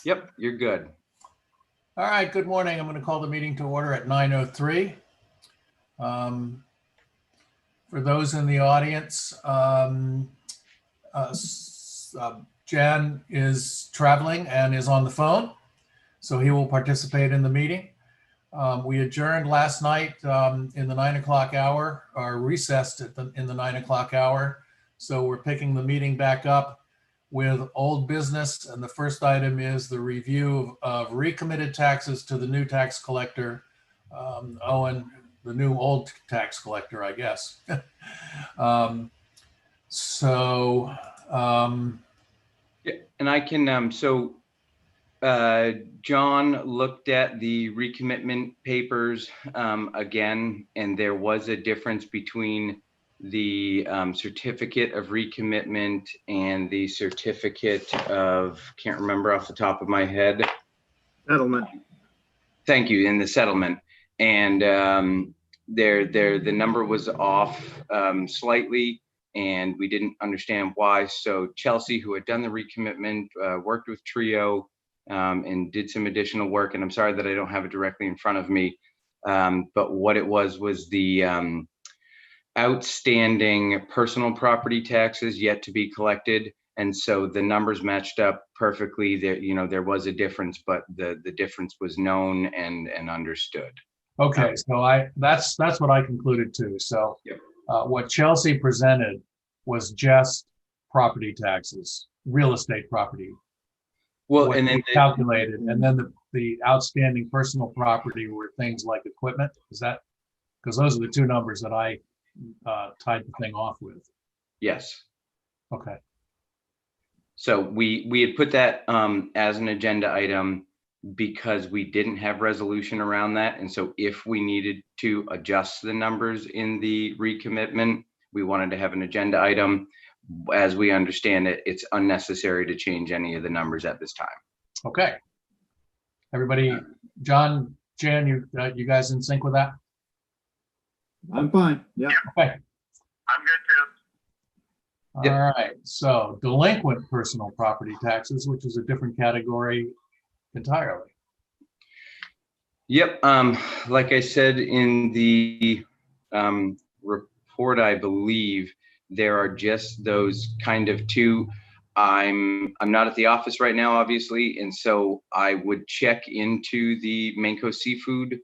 Yep, you're good. All right, good morning. I'm going to call the meeting to order at 9:03. For those in the audience, Jan is traveling and is on the phone, so he will participate in the meeting. We adjourned last night in the 9 o'clock hour, or recessed in the 9 o'clock hour. So we're picking the meeting back up with old business. And the first item is the review of recommitted taxes to the new tax collector, Owen, the new old tax collector, I guess. Yeah, and I can, John looked at the recommitment papers again, and there was a difference between the certificate of recommitment and the certificate of, can't remember off the top of my head. Settlement. Thank you, in the settlement. And the number was off slightly, and we didn't understand why. So Chelsea, who had done the recommitment, worked with Trio and did some additional work. And I'm sorry that I don't have it directly in front of me. But what it was the outstanding personal property taxes yet to be collected. And so the numbers matched up perfectly. There was a difference, but the difference was known and understood. Okay, so that's what I concluded too. So Yep. What Chelsea presented was just property taxes, real estate property. Well, and then calculated, and then the outstanding personal property were things like equipment. Is that, because those are the two numbers that I tied the thing off with. yes. Okay. So we had put that as an agenda item because we didn't have resolution around that. And so if we needed to adjust the numbers in the recommitment, we wanted to have an agenda item. As we understand it, it's unnecessary to change any of the numbers at this time. Okay. Everybody, John, Jan, you guys in sync with that? I'm fine. Yeah. Okay. I'm good too. Yep. All right. So delinquent personal property taxes, which is a different category entirely. Yep. Like I said in the report, I believe there are just those kind of two. I'm not at the office right now, obviously, and so I would check into the Manco Seafood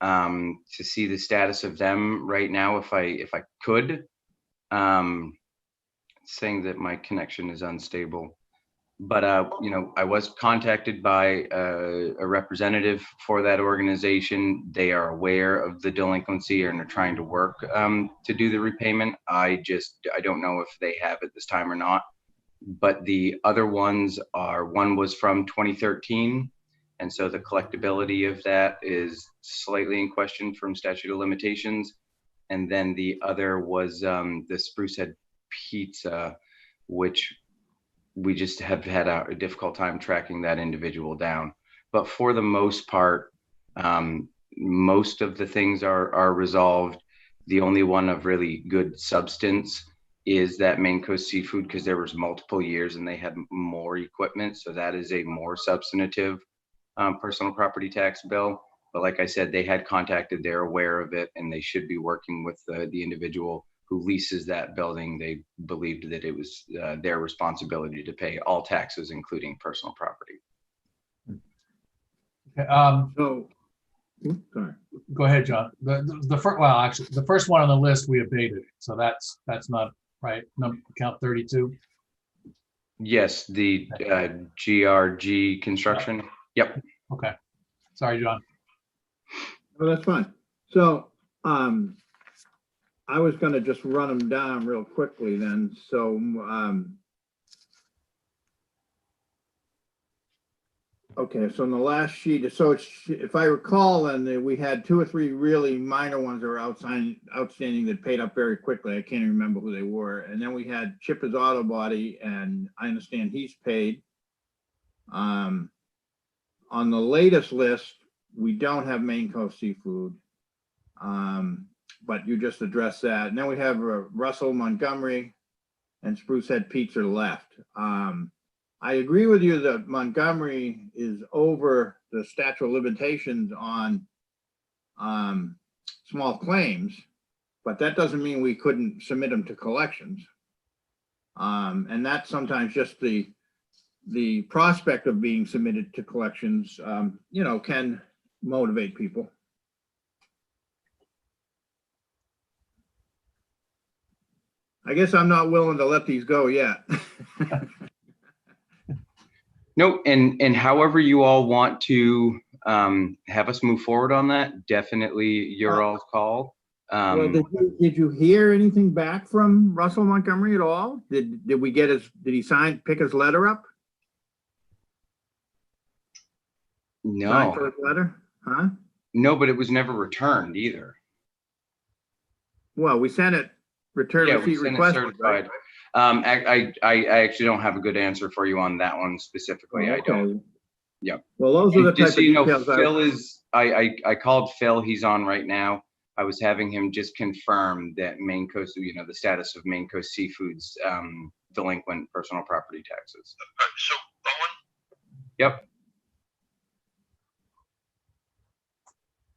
to see the status of them right now if I could. Saying that my connection is unstable. But I was contacted by a representative for that organization. They are aware of the delinquency and are trying to work to do the repayment. I don't know if they have it this time or not. But the other ones one was from 2013, and so the collectability of that is slightly in question from statute of limitations. And then the other was the Spruce Head Pizza, which we just have had a difficult time tracking that individual down. But for the most part, most of the things are resolved. The only one of really good substance is that Maine Coast Seafood, because there was multiple years and they had more equipment. So that is a more substantive personal property tax bill. But like I said, they had contacted, they're aware of it, and they should be working with the individual who leases that building. They believed that it was their responsibility to pay all taxes, including personal property. Okay, Sorry. go ahead, John. The first one on the list we abated, so that's not right. Number count 32. Yes, the GRG construction. Yep. Okay. Sorry, John. Oh, that's fine. So I was going to just run them down real quickly then. So okay, so on the last sheet, so if I recall, then we had 2 or 3 really minor ones that were outstanding that paid up very quickly. I can't even remember who they were. And then we had Chipper's Auto Body, and I understand he's paid. On the latest list, we don't have Maine Coast Seafood, but you just addressed that. And then we have Russell Montgomery and Spruce Head Pizza left. I agree with you that Montgomery is over the statute of limitations on small claims, but that doesn't mean we couldn't submit them to collections. And that's sometimes just the prospect of being submitted to collections, can motivate people. I guess I'm not willing to let these go yet. No, and however you all want to have us move forward on that, definitely your all's call. Well, did you hear anything back from Russell Montgomery at all? Did we get did he pick his letter up? Sign for No, his letter? Huh? no, but it was never returned either. Well, we sent it, return Yeah, we receipt sent it requested, right? certified. I actually don't have a good answer for you on that one specifically. I don't. Okay. Yeah. Well, those are the And just type so of you know, details. Phil is, I called Phil, he's on right now. I was having him just confirm that Maine Coast, the status of Maine Coast Seafood's delinquent personal property taxes. So, Owen, Yep.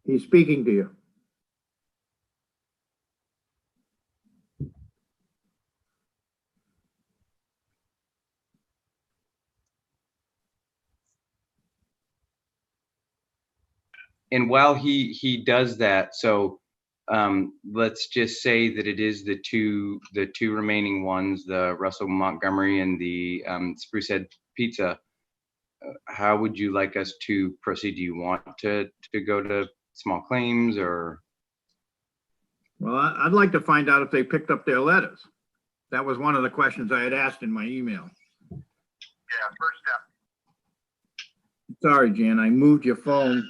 He's speaking to you. And while he does that, so let's just say that it is the two remaining ones, the Russell Montgomery and the Spruce Head Pizza. How would you like us to proceed? Do you want to go to small claims or? Well, I'd like to find out if they picked up their letters. That was one of the questions I had asked in my email. yeah, first step. Sorry, Jan, I moved your phone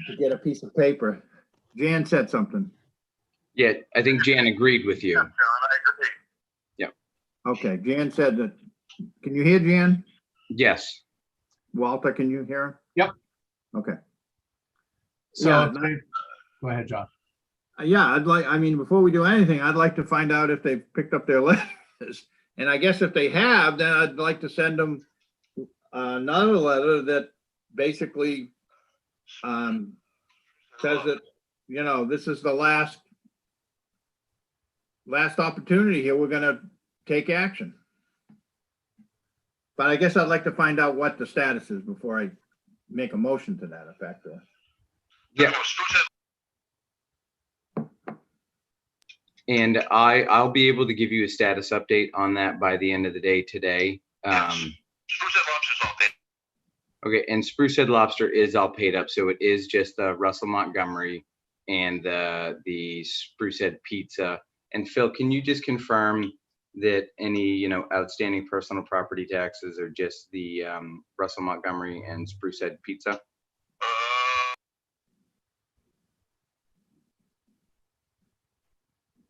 to get a piece of paper. Jan said something. Yeah, I think Jan agreed with you. Yeah, John, I agree. Okay, Jan said that. Can you hear Jan? Yes. Walter, can you hear him? Yep. Okay. So, Yeah, go ahead, John. Yeah, before we do anything, I'd like to find out if they've picked up their letters. And I guess if they have, then I'd like to send them another letter that basically says that, this is the last opportunity here. We're gonna take action. But I guess I'd like to find out what the status is before I make a motion to that effect. Yeah. And I'll be able to give you a status update on that by the end of the day today. Spruce Head Lobster's all paid. Okay, and Spruce Head Lobster is all paid up, so it is just the Russell Montgomery and the Spruce Head Pizza. And Phil, can you just confirm that any outstanding personal property taxes are just the Russell Montgomery and Spruce Head Pizza?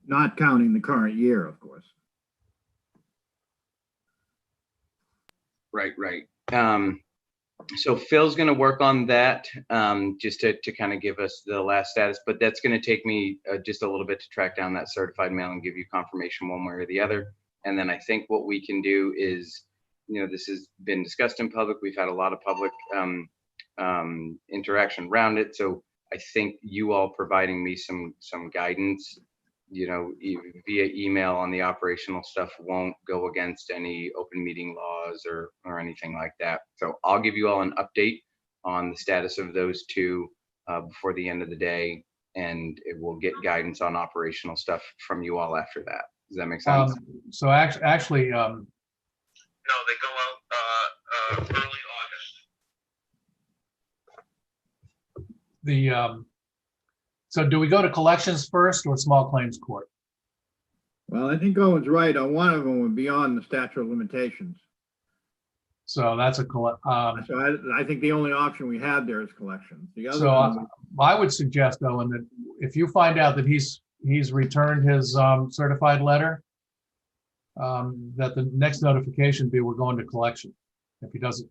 Not counting the current year, of course. Right. So Phil's going to work on that just to kind of give us the last status, but that's going to take me just a little bit to track down that certified mail and give you confirmation one way or the other. And then I think what we can do is, this has been discussed in public. We've had a lot of public interaction around it. So I think you all providing me some guidance, via email on the operational stuff won't go against any open meeting laws or anything like that. So I'll give you all an update on the status of those two before the end of the day, and it will get guidance on operational stuff from you all after that. Does that make sense? So actually, No, they go out early August. so do we go to collections first or small claims court? Well, I think Owen's right on one of them would be on the statute of limitations. So that's So I think the only option we have there is collections. The other so one, I would suggest, Owen, that if you find out that he's returned his certified letter, that the next notification be we're going to collection. If he doesn't,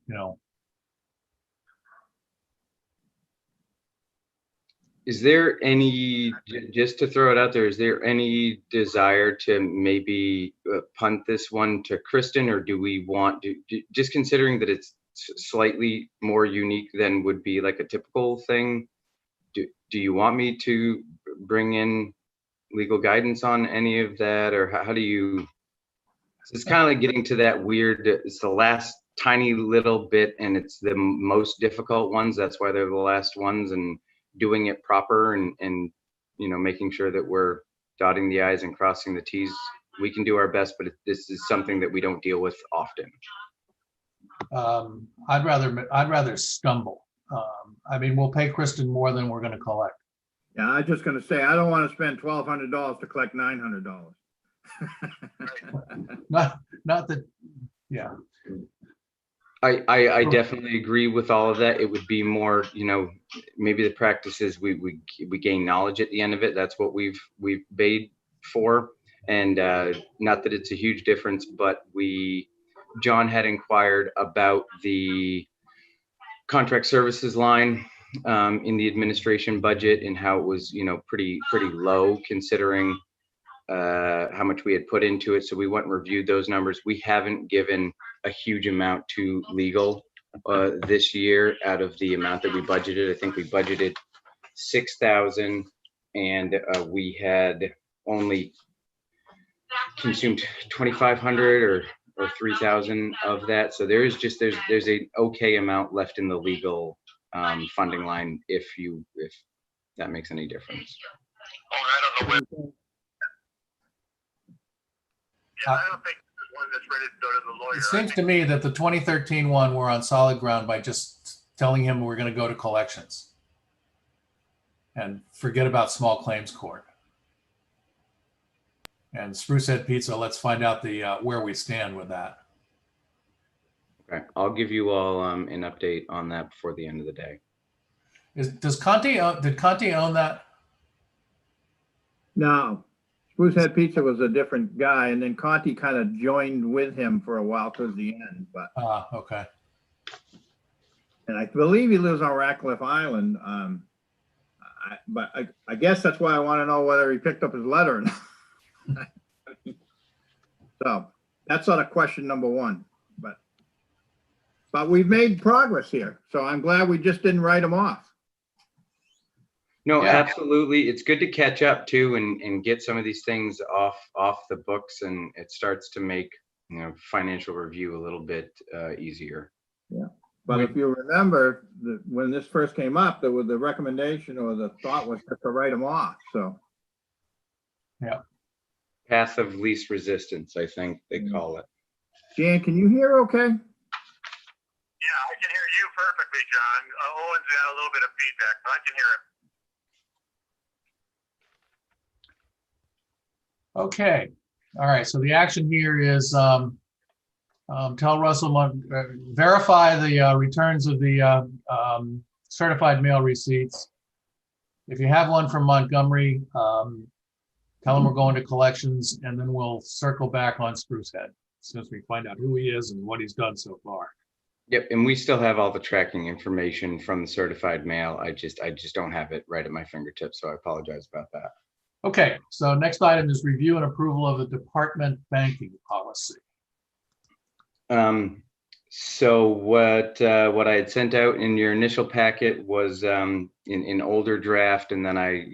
Is there any, just to throw it out there, is there any desire to maybe punt this one to Kristen, or do we want to, just considering that it's slightly more unique than would be like a typical thing? Do you want me to bring in legal guidance on any of that, or how do you? It's kind of like getting to that weird, it's the last tiny little bit and it's the most difficult ones. That's why they're the last ones, and doing it proper and making sure that we're dotting the I's and crossing the T's. We can do our best, but this is something that we don't deal with often. I'd rather stumble. I mean, we'll pay Kristen more than we're gonna collect. Yeah, I was just gonna say, I don't want to spend $1,200 to collect $900. Not that, yeah. I definitely agree with all of that. It would be more, maybe the practice is we gain knowledge at the end of it. That's what we've paid for. And not that it's a huge difference, but John had inquired about the contract services line in the administration budget and how it was, pretty low considering how much we had put into it. So we went and reviewed those numbers. We haven't given a huge amount to legal this year out of the amount that we budgeted. I think we budgeted 6,000 and we had only consumed 2,500 or 3,000 of that. So there's a okay amount left in the legal funding line if that makes any difference. Oh, I don't know when. Yeah, I don't think there's one that's ready to go to the lawyer. It seems to me that the 2013 one, we're on solid ground by just telling him we're gonna go to collections and forget about small claims court. And Spruce Head Pizza, let's find out where we stand with that. Okay, I'll give you all an update on that before the end of the day. Did Conti own that? No, Spruce Head Pizza was a different guy, and then Conti kind of joined with him for a while towards the end, but, Okay. and I believe he lives on Ratcliffe Island. But I guess that's why I want to know whether he picked up his letter or not. So that's sort of question number one, but we've made progress here. So I'm glad we just didn't write him off. No, Yeah. absolutely. It's good to catch up too and get some of these things off the books, and it starts to make financial review a little bit easier. But if you remember, when this first came up, there was the recommendation or the thought was just to write them off. So Path of least resistance, I think they call it. Jan, can you hear okay? Yeah, I can hear you perfectly, John. Owen's got a little bit of feedback, but I can hear him. Okay. All right. So the action here is tell Russell, verify the returns of the certified mail receipts. If you have one from Montgomery, tell him we're going to collections, and then we'll circle back on Spruce Head as soon as we find out who he is and what he's done so far. Yep, and we still have all the tracking information from the certified mail. I just don't have it right at my fingertips, so I apologize about that. Okay, so next item is review and approval of the department banking policy. So what I had sent out in your initial packet was in older draft, and then I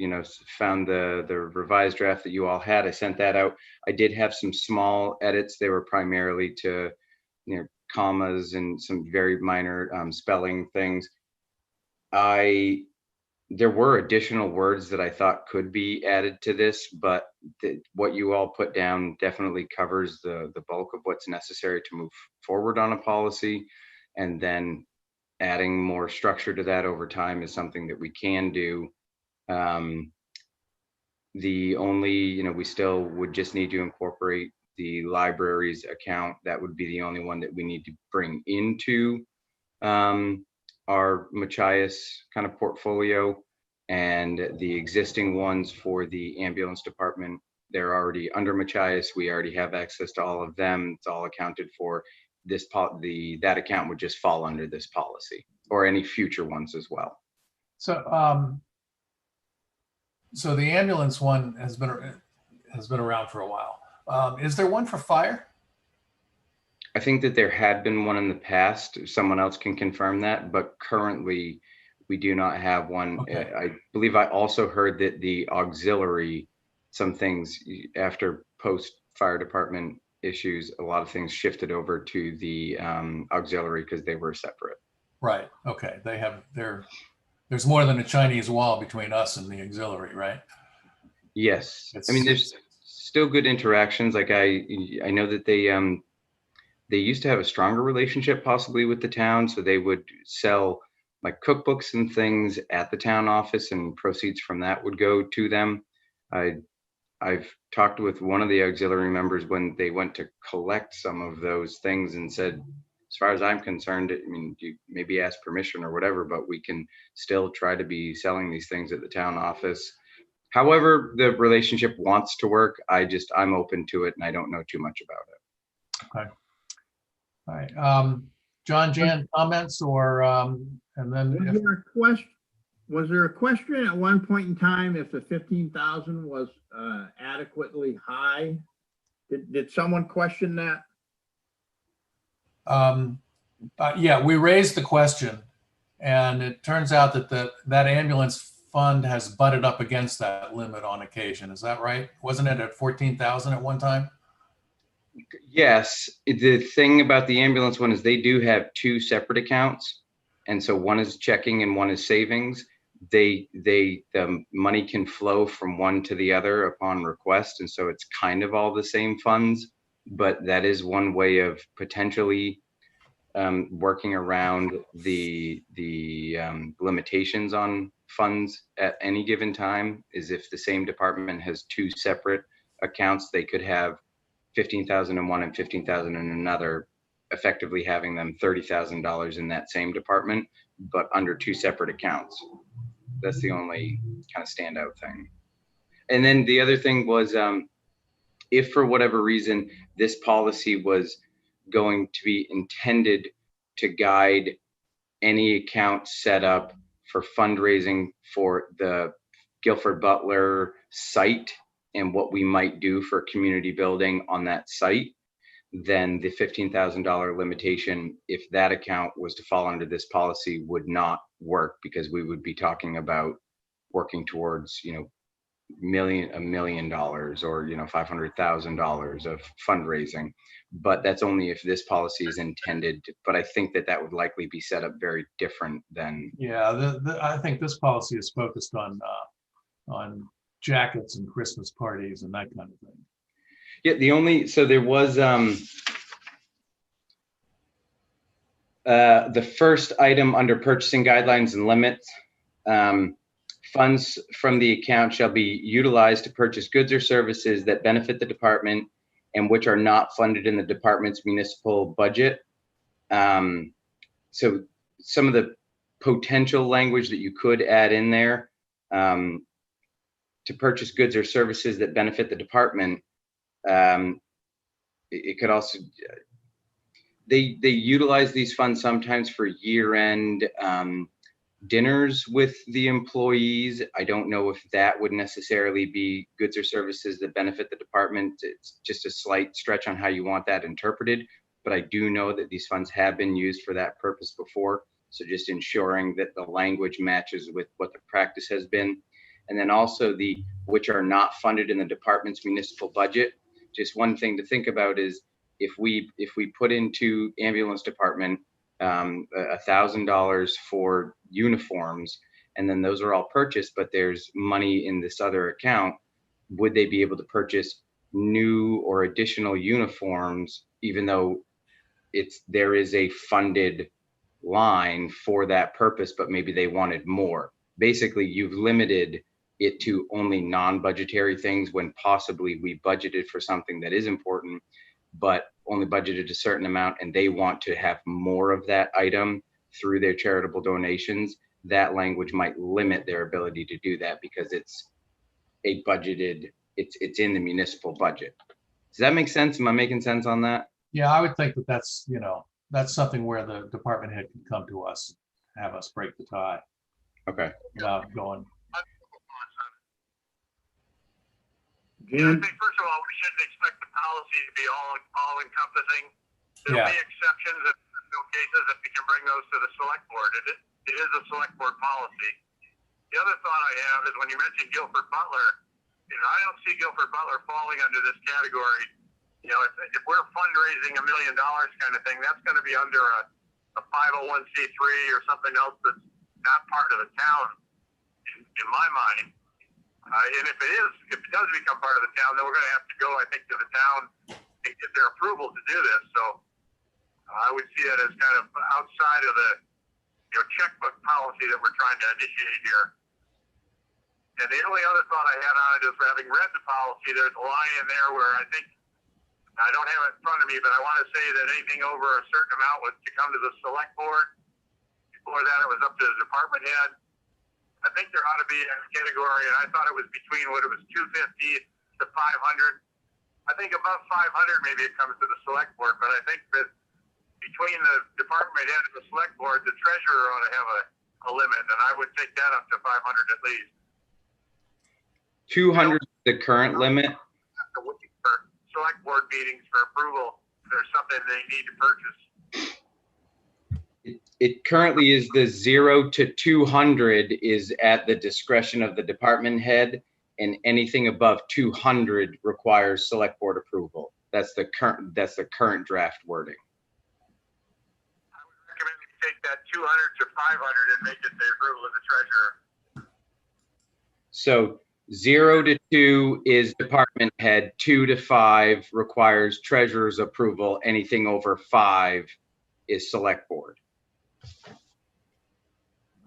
found the revised draft that you all had. I sent that out. I did have some small edits. They were primarily to commas and some very minor spelling things. There were additional words that I thought could be added to this, but what you all put down definitely covers the bulk of what's necessary to move forward on a policy. And then adding more structure to that over time is something that we can do. The only, we still would just need to incorporate the library's account. That would be the only one that we need to bring into our Machias kind of portfolio, and the existing ones for the ambulance department, they're already under Machias. We already have access to all of them. It's all accounted for. That account would just fall under this policy, or any future ones as well. So So the ambulance one has been around for a while. Is there one for fire? I think that there had been one in the past. Someone else can confirm that, but currently we do not have one. Okay. I believe I also heard that the auxiliary, some things after post fire department issues, a lot of things shifted over to the auxiliary because they were separate. Right. Okay. There's more than a Chinese wall between us and the auxiliary, right? Yes, I mean there's still good interactions. Like I know that they used to have a stronger relationship possibly with the town, so they would sell like cookbooks and things at the town office, and proceeds from that would go to them. I've talked with one of the auxiliary members when they went to collect some of those things and said, as far as I'm concerned, I mean, you maybe ask permission or whatever, but we can still try to be selling these things at the town office. However, the relationship wants to work. I'm open to it and I don't know too much about it. Okay. All right. John, Jan, comments or, and then Was if, there a question? Was there a question at one point in time if the 15,000 was adequately high? Did someone question that? yeah, we raised the question and it turns out that that ambulance fund has butted up against that limit on occasion. Is that right? Wasn't it at 14,000 at one time? Yes, the thing about the ambulance one is they do have two separate accounts. And so one is checking and one is savings. The money can flow from one to the other upon request. And so it's kind of all the same funds, but that is one way of potentially working around the limitations on funds at any given time. Is if the same department has two separate accounts, they could have 15,000 in one and 15,000 in another, effectively having them $30,000 in that same department, but under two separate accounts. That's the only kind of standout thing. And then the other thing was, if for whatever reason this policy was going to be intended to guide any account set up for fundraising for the Guilford Butler site and what we might do for community building on that site, then the $15,000 limitation, if that account was to fall under this policy, would not work because we would be talking about working towards, $1 million or, $500,000 of fundraising. But that's only if this policy is intended, but I think that would likely be set up very different than. Yeah, I think this policy is focused on jackets and Christmas parties and that kind of thing. Yeah, so there was the first item under purchasing guidelines and limits. Funds from the account shall be utilized to purchase goods or services that benefit the department and which are not funded in the department's municipal budget. So some of the potential language that you could add in there, to purchase goods or services that benefit the department. It could also, they utilize these funds sometimes for year-end dinners with the employees. I don't know if that would necessarily be goods or services that benefit the department. It's just a slight stretch on how you want that interpreted, but I do know that these funds have been used for that purpose before. So just ensuring that the language matches with what the practice has been. And then also which are not funded in the department's municipal budget. Just one thing to think about is if we put into ambulance department $1,000 for uniforms, and then those are all purchased, but there's money in this other account, would they be able to purchase new or additional uniforms, even though there is a funded line for that purpose, but maybe they wanted more? Basically, you've limited it to only non-budgetary things when possibly we budgeted for something that is important, but only budgeted a certain amount and they want to have more of that item through their charitable donations. That language might limit their ability to do that because it's a budgeted, it's in the municipal budget. Does that make sense? Am I making sense on that? Yeah, I would think that that's something where the department head can come to us, have us break the tie Okay. without going. Yeah, I Jan, think first of all, we shouldn't expect the policy to be all encompassing. There'll Yeah. be exceptions in no cases that we can bring those to the select board. It is a select board policy. The other thought I have is when you mentioned Guilford Butler, I don't see Guilford Butler falling under this category. If we're fundraising $1 million kind of thing, that's going to be under a 501c3 or something else that's not part of the town, in my mind. And if it does become part of the town, then we're going to have to go, I think, to the town and get their approval to do this. So I would see that as kind of outside of the checkbook policy that we're trying to initiate here. And the only other thought I had on it is, having read the policy, there's a line in there where I think, I don't have it in front of me, but I want to say that anything over a certain amount was to come to the select board. Before that, it was up to the department head. I think there ought to be a category, and I thought it was between 250 to 500. I think above 500, maybe it comes to the select board, but I think that between the department head and the select board, the treasurer ought to have a limit, and I would take that up to 500 at least. 200 is the current limit. Have to wait for select board meetings for approval. If there's something they need to purchase. It currently is the 0 to 200 is at the discretion of the department head, and anything above 200 requires select board approval. That's the current draft wording. I would recommend you take that 200 to 500 and make it the approval of the treasurer. So 0 to 2 is department head, 2 to 5 requires treasurer's approval. Anything over 5 is select board.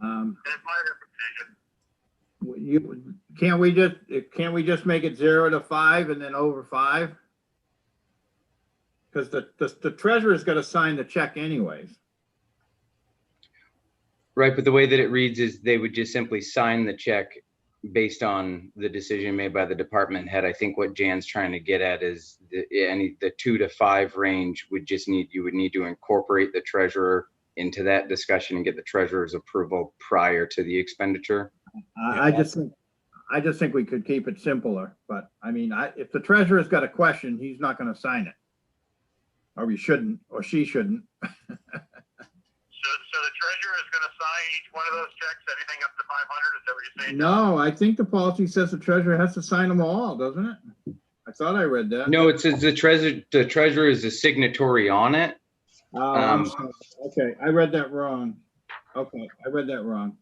That's my recommendation. can't we just make it 0 to 5 and then over 5? Because the treasurer's got to sign the check anyways. Right, but the way that it reads is they would just simply sign the check based on the decision made by the department head. I think what Jan's trying to get at is the 2 to 5 range you would need to incorporate the treasurer into that discussion and get the treasurer's approval prior to the expenditure. I just think we could keep it simpler, but I mean, if the treasurer's got a question, he's not going to sign it. Or he shouldn't, or she shouldn't. So the treasurer is going to sign each one of those checks, anything up to 500. Is that what you're saying? No, I think the policy says the treasurer has to sign them all, doesn't it? I thought I read that. No, it says the treasurer is a signatory on it. Oh, I'm sorry. Okay, I read that wrong. Okay, I read that wrong.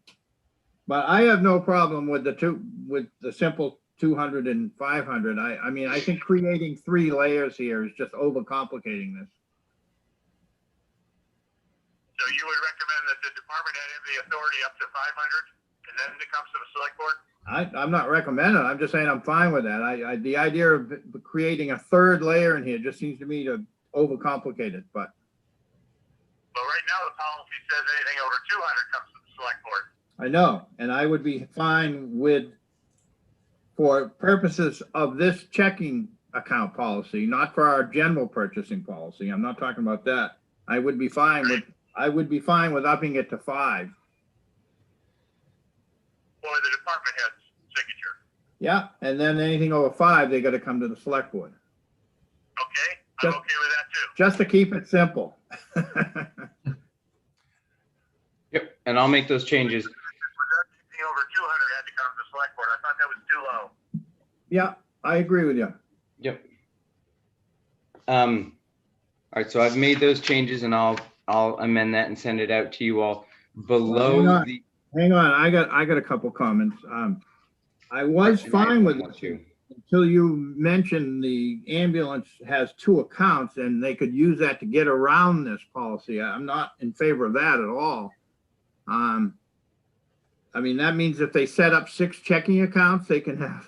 But I have no problem with the simple 200 and 500. I mean, I think creating 3 layers here is just overcomplicating this. So you would recommend that the department head have the authority up to 500, and then it comes to the select board? I'm not recommending it. I'm just saying I'm fine with that. The idea of creating a 3rd layer in here just seems to me to overcomplicate it, but. Well, right now the policy says anything over 200 comes to the select board. I know, and I would be fine with, for purposes of this checking account policy, not for our general purchasing policy. I'm not talking about that. I would be fine with upping it to 5. Or the department head's signature. Yeah, and then anything over 5, they got to come to the select board, Okay, I'm okay with that too. just to keep it simple. Yep, and I'll make those changes. Anything over 200 had to come to the select board. I thought that was too low. Yeah, I agree with you. Yep. All right, so I've made those changes and I'll amend that and send it out to you all below the. Hang on, I got a couple comments. I was fine with it until you mentioned the ambulance has 2 accounts and they could use that to get around this policy. I'm not in favor of that at all. I mean, that means if they set up 6 checking accounts, they can have.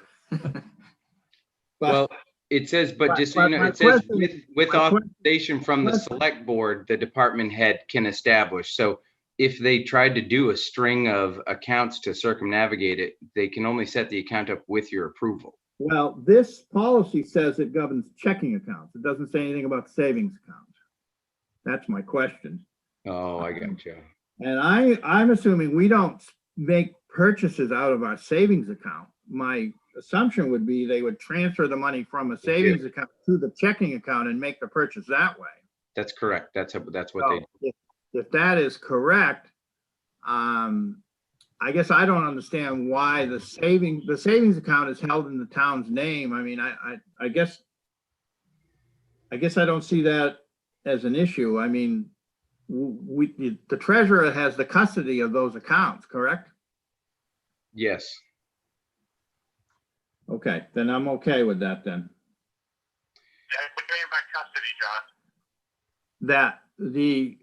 Well, it says, but just so you know, it says with authorization from the select board, the department head can establish. So if they tried to do a string of accounts to circumnavigate it, they can only set the account up with your approval. Well, this policy says it governs checking accounts. It doesn't say anything about savings accounts. That's my question. Oh, I got you. And I'm assuming we don't make purchases out of our savings account. my assumption would be they would transfer the money from a savings account to the checking account and make the purchase that way. That's correct. That's what they do. So if that is correct, I guess I don't understand why the savings account is held in the town's name. I mean, I guess I don't see that as an issue. I mean, the treasurer has the custody of those accounts, correct? Yes. Okay, then I'm okay with that then. Yeah, what do you mean by custody, John? That the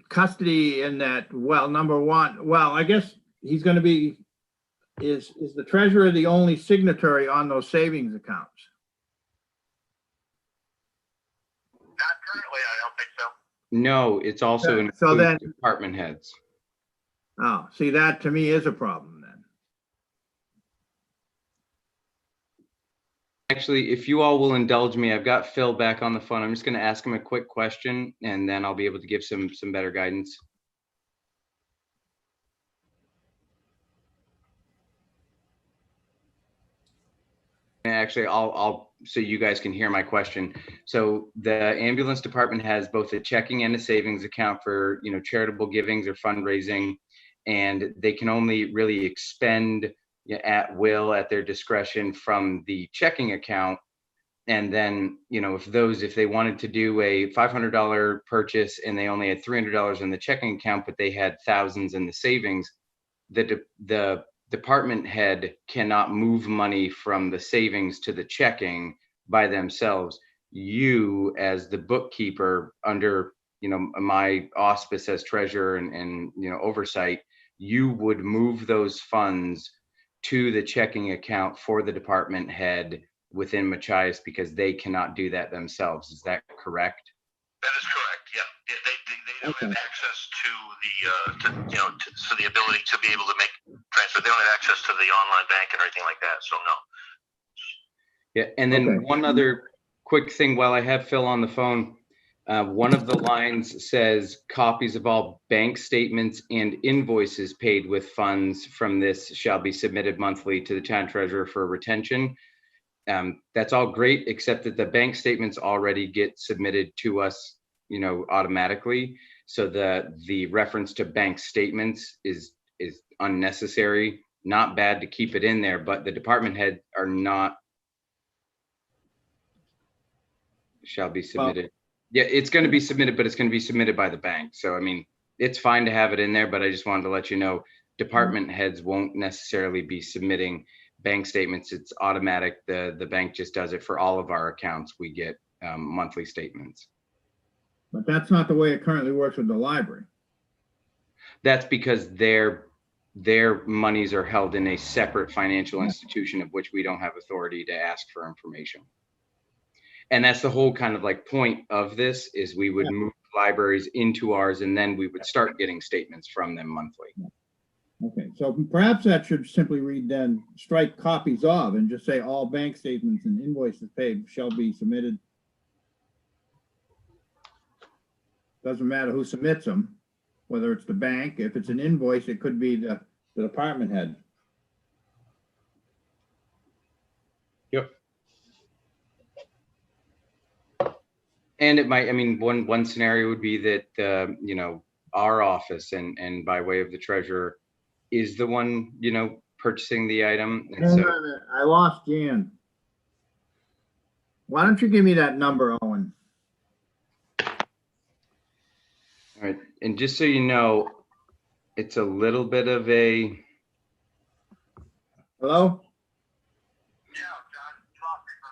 custody in that, well, number one, well, I guess he's gonna be, is the treasurer the only signatory on those savings accounts? Not currently, I don't think so. No, it's also Yeah, so includes then- department heads. Oh, see, that to me is a problem then. Actually, if you all will indulge me, I've got Phil back on the phone. I'm just going to ask him a quick question and then I'll be able to give some better guidance. And actually, so you guys can hear my question. So the ambulance department has both a checking and a savings account for, charitable givings or fundraising, and they can only really expend at will, at their discretion, from the checking account. And then, if they wanted to do a $500 purchase and they only had $300 in the checking account, but they had thousands in the savings, the department head cannot move money from the savings to the checking by themselves. You, as the bookkeeper, under, my auspice as treasurer and oversight, you would move those funds to the checking account for the department head within Machias, because they cannot do that themselves. Is that correct? That is correct, yeah. They don't Okay. have access to the ability to be able to make transfer. They don't have access to the online bank and everything like that, so no. Yeah, and then Okay. one other quick thing while I have Phil on the phone. One of the lines says copies of all bank statements and invoices paid with funds from this shall be submitted monthly to the town treasurer for retention. That's all great, except that the bank statements already get submitted to us, automatically. So the reference to bank statements is unnecessary. Not bad to keep it in there, but the department head are not shall be submitted. Yeah, it's going to be submitted, but it's going to be submitted by the bank. So, I mean, it's fine to have it in there, but I just wanted to let you know, department heads won't necessarily be submitting bank statements. It's automatic. The bank just does it for all of our accounts. We get monthly statements. But that's not the way it currently works with the library. That's because their monies are held in a separate financial institution of which we don't have authority to ask for information. And that's the whole kind of like point of this, is we would move libraries into ours and then we would start getting statements from them monthly. Okay, so perhaps that should simply read then, strike copies of, and just say all bank statements and invoices paid shall be submitted. Doesn't matter who submits them, whether it's the bank. If it's an invoice, it could be the department head. Yep. And it might, I mean, one scenario would be that, our office and by way of the treasurer is the one, purchasing the item. And Hang so, on a minute, I lost Jan. Why don't you give me that number, Owen? all right. And just so you know, it's a little bit of a, Hello? Yeah,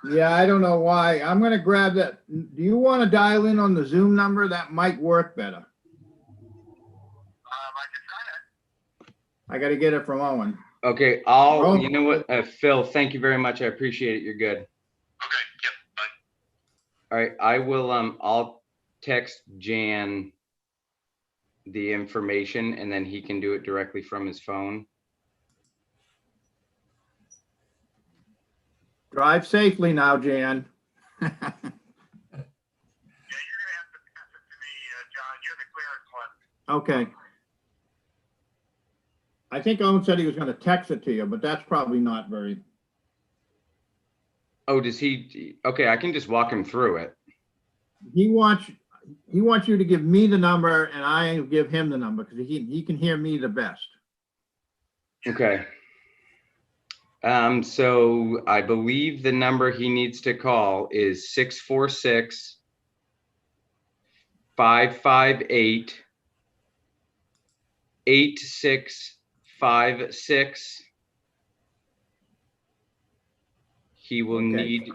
John, Yeah, I don't know why. I'm gonna grab that. Do you want to dial in on the Zoom number? That might work better. I can try that. I gotta get it from Owen. okay, Oh. you know what, Phil, thank you very much. I appreciate it. You're good. Okay, yep, fine. All right, I will, I'll text Jan the information and then he can do it directly from his phone. Drive safely now, Jan. Yeah, you're gonna have to pass it to me, John. You're the clearance one. Okay. I think Owen said he was gonna text it to you, but that's probably not very Oh, does he? Okay, I can just walk him through it. He wants you to give me the number and I give him the number because he can hear me the best. Okay. So I believe the number he needs to call is 646-558-8656. He will Okay. need,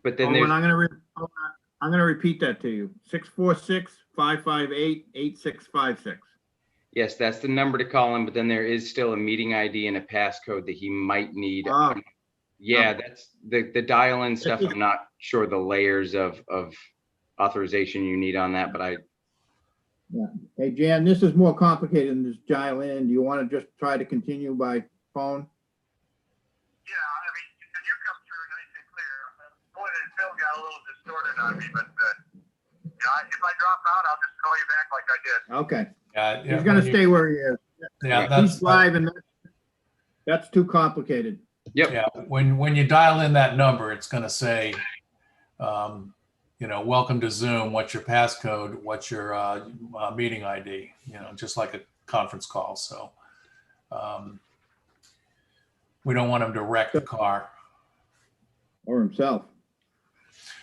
but then Oh, there's, and I'm gonna repeat that to you. 646-558-8656. yes, that's the number to call him, but then there is still a meeting ID and a passcode that he might need. Oh, Yeah, that's the dial-in stuff. is- I'm not sure the layers of authorization you need on that, but hey, Jan, this is more complicated than just dial in. Do you want to just try to continue by phone? Yeah, I mean, and you come through nice and clear. Boy, that Phil got a little distorted on me, but if I drop out, I'll just call you back like I did. Okay, Yeah, he's gonna stay where he is. Yeah, He's that's, driving. That's too complicated. yep. yeah, when you dial in that number, it's gonna say, welcome to Zoom, what's your passcode, what's your meeting ID, just like a conference call, so. We don't want him to wreck the car. Or himself.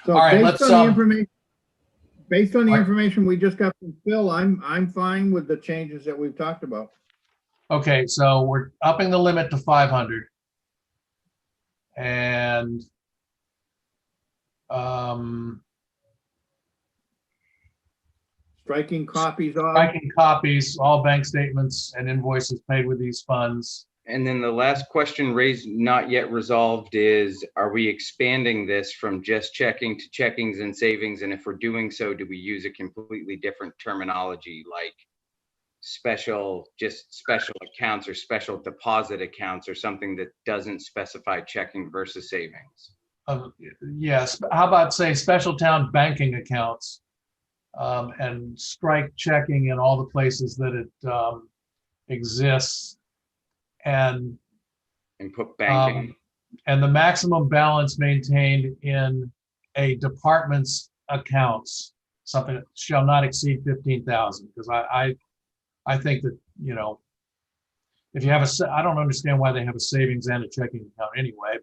So All right, based let's, on the information, based on the Right. information we just got from Phil, I'm fine with the changes that we've talked about. Okay, so we're upping the limit to 500. And Striking copies off. striking copies, all bank statements and invoices paid with these funds. And then the last question raised, not yet resolved, is, are we expanding this from just checking to checkings and savings? And if we're doing so, do we use a completely different terminology like special accounts or special deposit accounts or something that doesn't specify checking versus savings? Yes, how about say special town banking accounts, and strike checking in all the places that it exists. And put banking. and the maximum balance maintained in a department's accounts, something that shall not exceed 15,000. Because I think that, if you have I don't understand why they have a savings and a checking account anyway.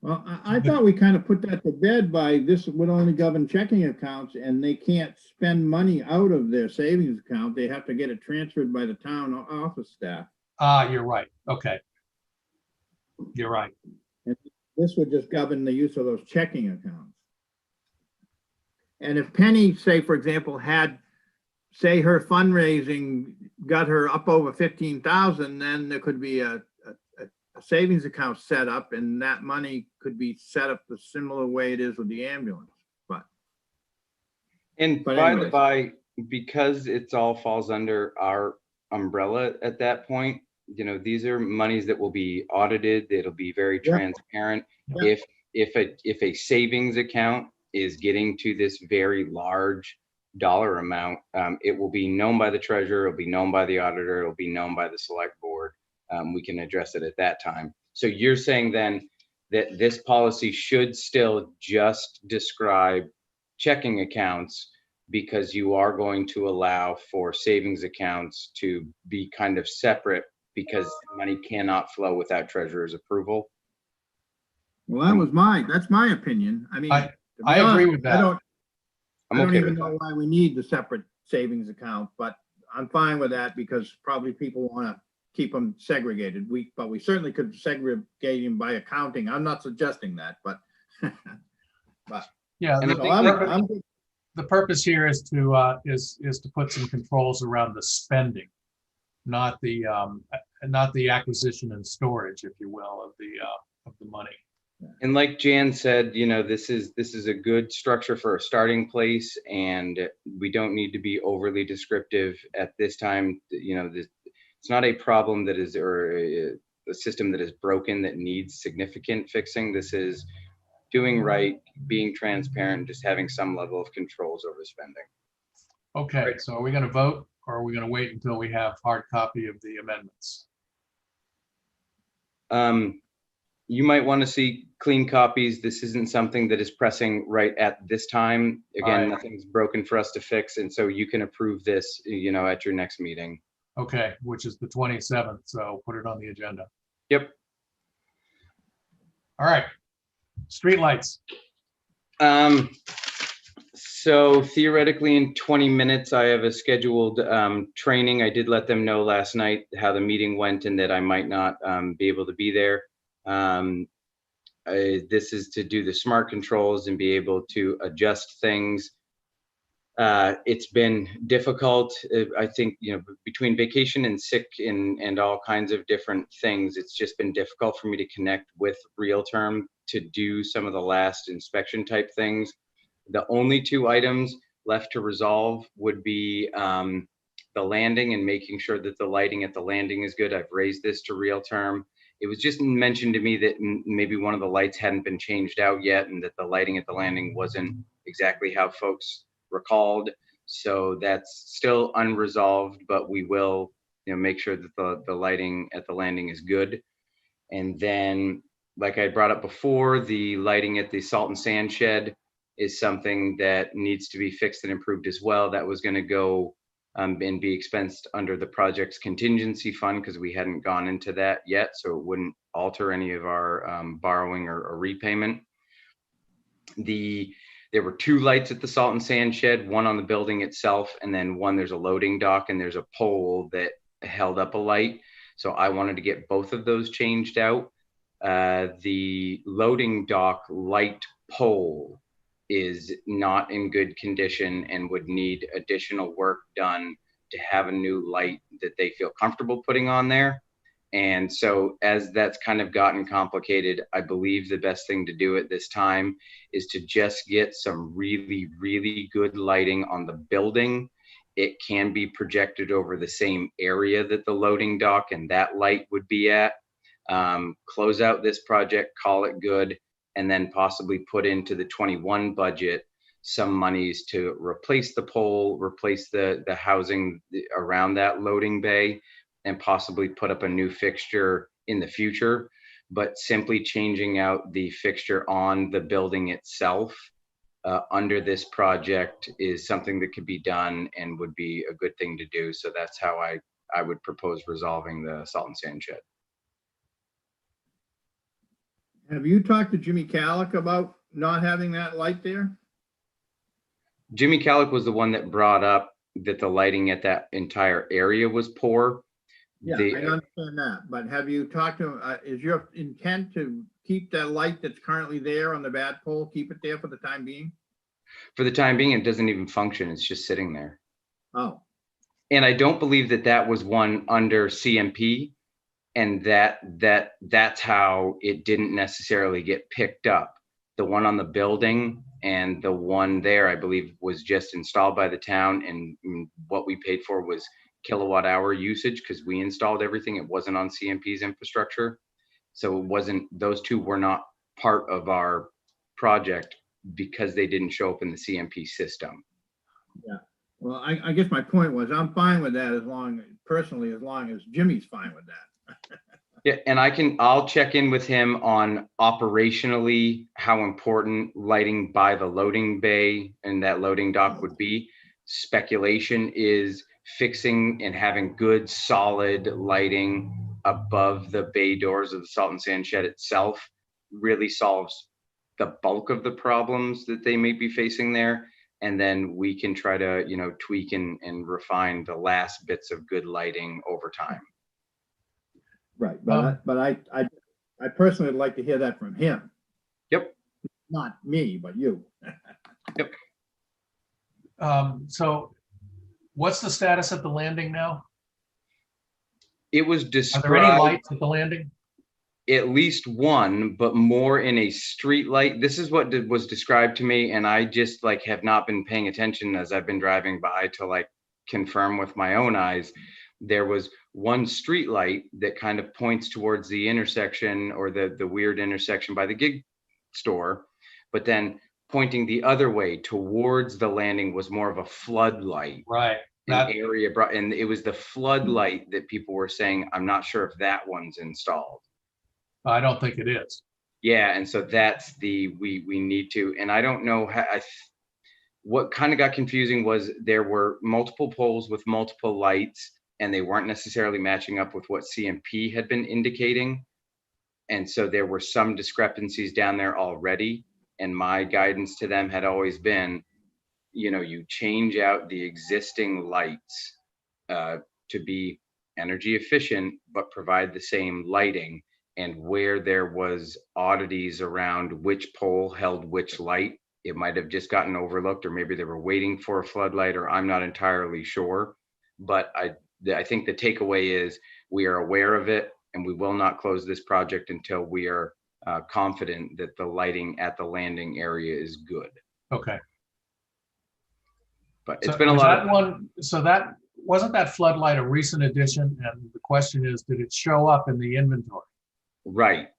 Well, I thought we kind of put that to bed by this would only govern checking accounts and they can't spend money out of their savings account. They have to get it transferred by the town office staff. You're right. Okay. You're right. This would just govern the use of those checking accounts. And if Penny, say, for example, had, say, her fundraising got her up over 15,000, then there could be a savings account set up and that money could be set up the similar way it is with the ambulance. And But by the anyways. by, because it's all falls under our umbrella at that point, these are monies that will be audited. It'll be very Yeah. transparent. Yeah. If a savings account is getting to this very large dollar amount, it will be known by the treasurer, it'll be known by the auditor, it'll be known by the select board. We can address it at that time. So you're saying then that this policy should still just describe checking accounts because you are going to allow for savings accounts to be kind of separate because money cannot flow without treasurer's approval? Well, that's my opinion. I mean, I to be agree honest, with that. I don't Okay even with know that. why we need the separate savings account, but I'm fine with that because probably people want to keep them segregated. But we certainly could segregate them by accounting. I'm not suggesting that, but. Yeah. And I The, think the purpose here is to put some controls around the spending, not the acquisition and storage, if you will, of the money. And like Jan said, this is a good structure for a starting place, and we don't need to be overly descriptive at this time. It's not a problem that is, or a system that is broken that needs significant fixing. This is doing right, being transparent, just having some level of controls over spending. Okay, Right. so are we going to vote or are we going to wait until we have hard copy of the amendments? You might want to see clean copies. This isn't something that is pressing right at this time. Again, Right. nothing's broken for us to fix, and so you can approve this, at your next meeting. Okay, which is the 27th, so put it on the agenda. Yep. All right. Streetlights. So theoretically, in 20 minutes, I have a scheduled training. I did let them know last night how the meeting went and that I might not be able to be there. This is to do the smart controls and be able to adjust things. It's been difficult. I think, between vacation and sick and all kinds of different things, it's just been difficult for me to connect with Realterm to do some of the last inspection type things. The only two items left to resolve would be the landing and making sure that the lighting at the landing is good. I've raised this to Realterm. It was just mentioned to me that maybe one of the lights hadn't been changed out yet and that the lighting at the landing wasn't exactly how folks recalled. So that's still unresolved, but we will, make sure that the lighting at the landing is good. And then, like I brought up before, the lighting at the salt and sand shed is something that needs to be fixed and improved as well. That was going to go and be expensed under the project's contingency fund because we hadn't gone into that yet, so it wouldn't alter any of our borrowing or repayment. There were two lights at the salt and sand shed, one on the building itself, and then one, there's a loading dock and there's a pole that held up a light. So I wanted to get both of those changed out. The loading dock light pole is not in good condition and would need additional work done to have a new light that they feel comfortable putting on there. And so as that's kind of gotten complicated, I believe the best thing to do at this time is to just get some really, really good lighting on the building. It can be projected over the same area that the loading dock and that light would be at. Close out this project, call it good, and then possibly put into the 21 budget some monies to replace the pole, replace the housing around that loading bay, and possibly put up a new fixture in the future. But simply changing out the fixture on the building itself under this project is something that could be done and would be a good thing to do. So that's how I would propose resolving the salt and sand shed. Have you talked to Jimmy Calic about not having that light there? Jimmy Calic was the one that brought up that the lighting at that entire area was poor. Yeah, I understand that, but have you talked to him? Is your intent to keep that light that's currently there on the bat pole, keep it there for the time being? For the time being, it doesn't even function. It's just sitting there. Oh, And I don't believe that that was one under CMP, and that's how it didn't necessarily get picked up. The one on the building and the one there, I believe, was just installed by the town, and what we paid for was kilowatt hour usage because we installed everything. It wasn't on CMP's infrastructure. So it wasn't, those two were not part of our project because they didn't show up in the CMP system. yeah. Well, I guess my point was I'm fine with that as long as Jimmy's fine with that. Yeah, and I'll check in with him on operationally how important lighting by the loading bay and that loading dock would be. Speculation is fixing and having good solid lighting above the bay doors of the salt and sand shed itself really solves the bulk of the problems that they may be facing there. And then we can try to, tweak and refine the last bits of good lighting over time. Right, but I personally would like to hear that from him. Yep. Not me, but you. Yep. So what's the status at the landing now? It was Are described. there any lights at the landing? At least one, but more in a street light. This is what was described to me, and I just have not been paying attention as I've been driving by to confirm with my own eyes. There was one street light that kind of points towards the intersection or the weird intersection by the gig store, but then pointing the other way towards the landing was more of a floodlight. Right. And it was the floodlight that people were saying, I'm not sure if that one's installed. I don't think it is. Yeah, and so that's we need to, and I don't know how, what kind of got confusing was there were multiple poles with multiple lights, and they weren't necessarily matching up with what CMP had been indicating. And so there were some discrepancies down there already. And my guidance to them had always been, you change out the existing lights to be energy efficient, but provide the same lighting. And where there was oddities around which pole held which light, it might have just gotten overlooked, or maybe they were waiting for a floodlight, or I'm not entirely sure. But I think the takeaway is we are aware of it, and we will not close this project until we are confident that the lighting at the landing area is good. Okay. But it's So been a was lot that of, one, so that, wasn't that floodlight a recent addition? And the question is, did it show up in the inventory? right.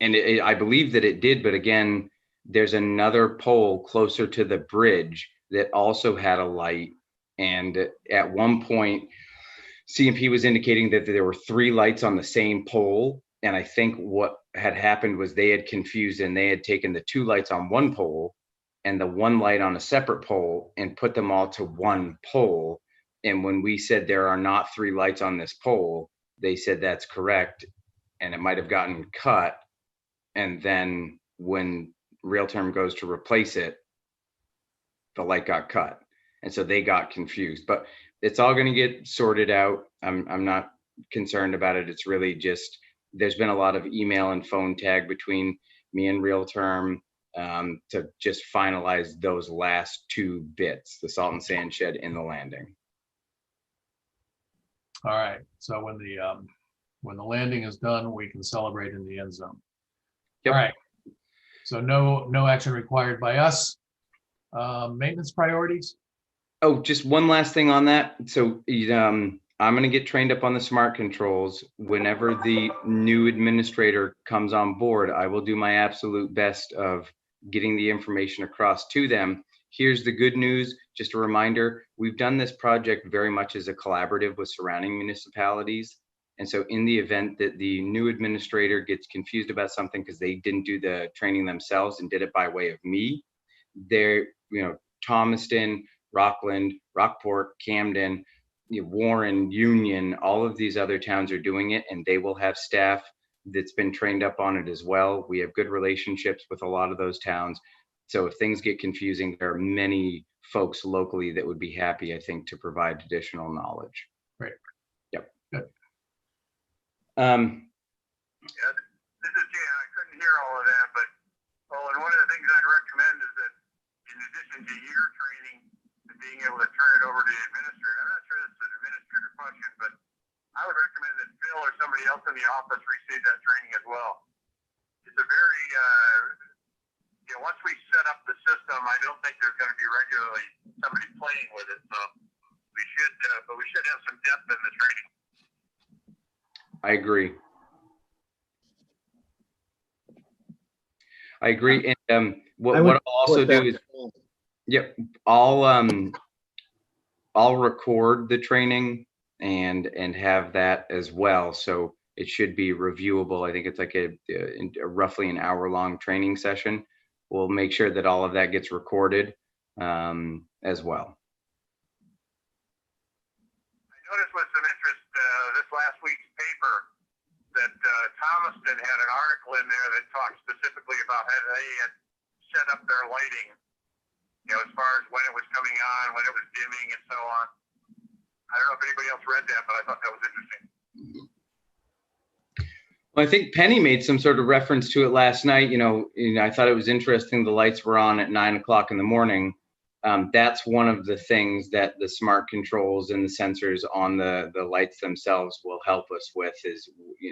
And I believe that it did, but again, there's another pole closer to the bridge that also had a light. And at one point, CMP was indicating that there were 3 lights on the same pole. And I think what had happened was they had confused, and they had taken the 2 lights on one pole and the 1 light on a separate pole and put them all to one pole. And when we said there are not 3 lights on this pole, they said that's correct. And it might have gotten cut. And then when Realterm goes to replace it, the light got cut. And so they got confused, but it's all going to get sorted out. I'm not concerned about it. It's really just, there's been a lot of email and phone tag between me and Realterm to just finalize those last 2 bits, the salt and sand shed and the landing. All right. So when the landing is done, we can celebrate in the end zone. Yep. All right. So no action required by us. Maintenance priorities? Oh, just one last thing on that. So I'm going to get trained up on the smart controls. Whenever the new administrator comes on board, I will do my absolute best of getting the information across to them. Here's the good news. Just a reminder, we've done this project very much as a collaborative with surrounding municipalities. And so in the event that the new administrator gets confused about something because they didn't do the training themselves and did it by way of me, they're, Thomaston, Rockland, Rockport, Camden, Warren, Union, all of these other towns are doing it, and they will have staff that's been trained up on it as well. We have good relationships with a lot of those towns. So if things get confusing, there are many folks locally that would be happy, I think, to provide additional knowledge. Great. Yep. Good. Yeah, this is Jan. I couldn't hear all of that, but and one of the things I'd recommend is that in addition to your training and being able to turn it over to the administrator, I'm not sure this is an administrator question, but I would recommend that Phil or somebody else in the office receive that training as well. It's a very, once we set up the system, I don't think there's going to be regularly somebody playing with it. So we should have some depth in the training. I agree. And what I'll also do is, yep, I'll record the training and have that as well. So it should be reviewable. I think it's like a roughly an hour-long training session. We'll make sure that all of that gets recorded as well. I noticed with some interest this last week's paper that Thomaston had an article in there that talked specifically about how they had set up their lighting, as far as when it was coming on, when it was dimming, and so on. I don't know if anybody else read that, but I thought that was interesting. Well, I think Penny made some sort of reference to it last night. I thought it was interesting. The lights were on at 9 o'clock in the morning. That's one of the things that the smart controls and the sensors on the lights themselves will help us with, is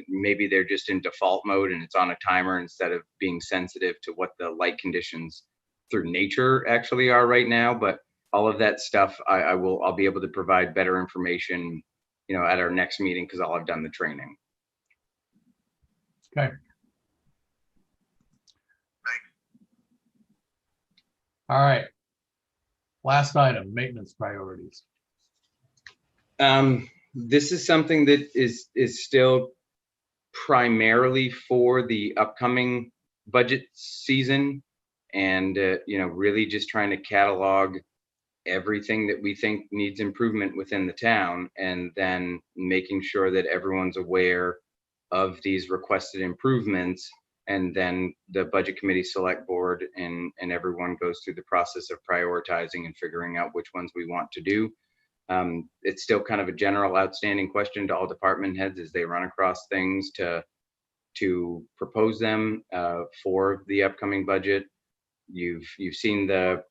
maybe they're just in default mode and it's on a timer instead of being sensitive to what the light conditions through nature actually are right now. But all of that stuff, I'll be able to provide better information, at our next meeting, because I'll have done the training. Okay. Thanks. All right. Last item, maintenance priorities. This is something that is still primarily for the upcoming budget season, and really just trying to catalog everything that we think needs improvement within the town, and then making sure that everyone's aware of these requested improvements. And then the budget committee, select board, and everyone goes through the process of prioritizing and figuring out which ones we want to do. It's still kind of a general outstanding question to all department heads as they run across things to propose them for the upcoming budget. You've seen the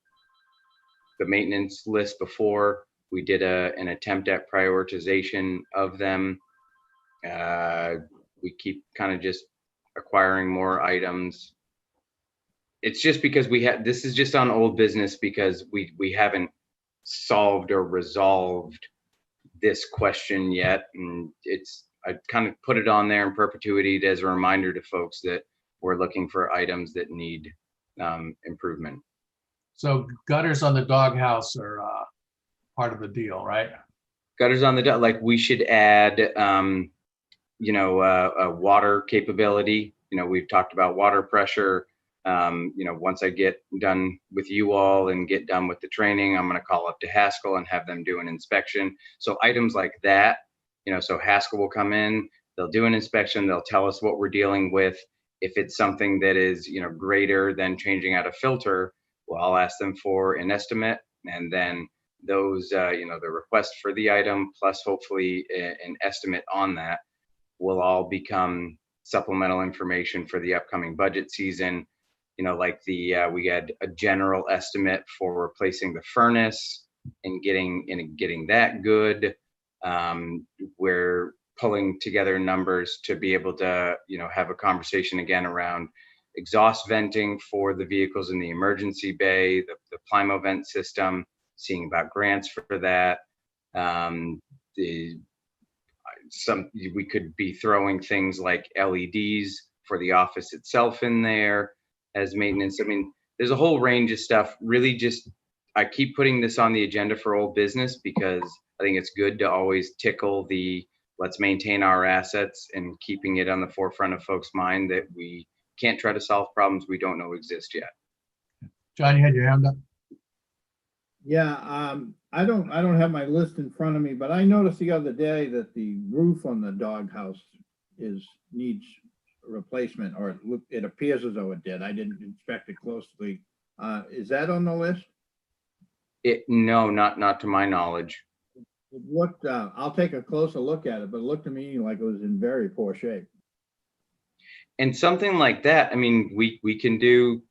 maintenance list before. We did an attempt at prioritization of them. We keep kind of just acquiring more items. It's just because this is just on old business, because we haven't solved or resolved this question yet. And I kind of put it on there in perpetuity as a reminder to folks that we're looking for items that need improvement. So gutters on the doghouse are part of the deal, right? Gutters on the like we should add a water capability. We've talked about water pressure. Once I get done with you all and get done with the training, I'm going to call up to Haskell and have them do an inspection. So items like that, so Haskell will come in, they'll do an inspection, they'll tell us what we're dealing with. If it's something that is, greater than changing out a filter, well, I'll ask them for an estimate, and then those, the request for the item plus hopefully an estimate on that will all become supplemental information for the upcoming budget season. Like we had a general estimate for replacing the furnace and getting that good. We're pulling together numbers to be able to, have a conversation again around exhaust venting for the vehicles in the emergency bay, the Plimo vent system, seeing about grants for that. We could be throwing things like LEDs for the office itself in there as maintenance. I mean, there's a whole range of stuff. Really, just I keep putting this on the agenda for old business because I think it's good to always tickle the let's maintain our assets and keeping it on the forefront of folks' mind that we can't try to solve problems we don't know exist yet. John, you had your hand up. Yeah, I don't have my list in front of me, but I noticed the other day that the roof on the doghouse needs replacement, or it appears as though it did. I didn't inspect it closely. Is that on the list? No, not to my knowledge. I'll take a closer look at it, but it looked to me like it was in very poor shape. And something like that, I mean, we can do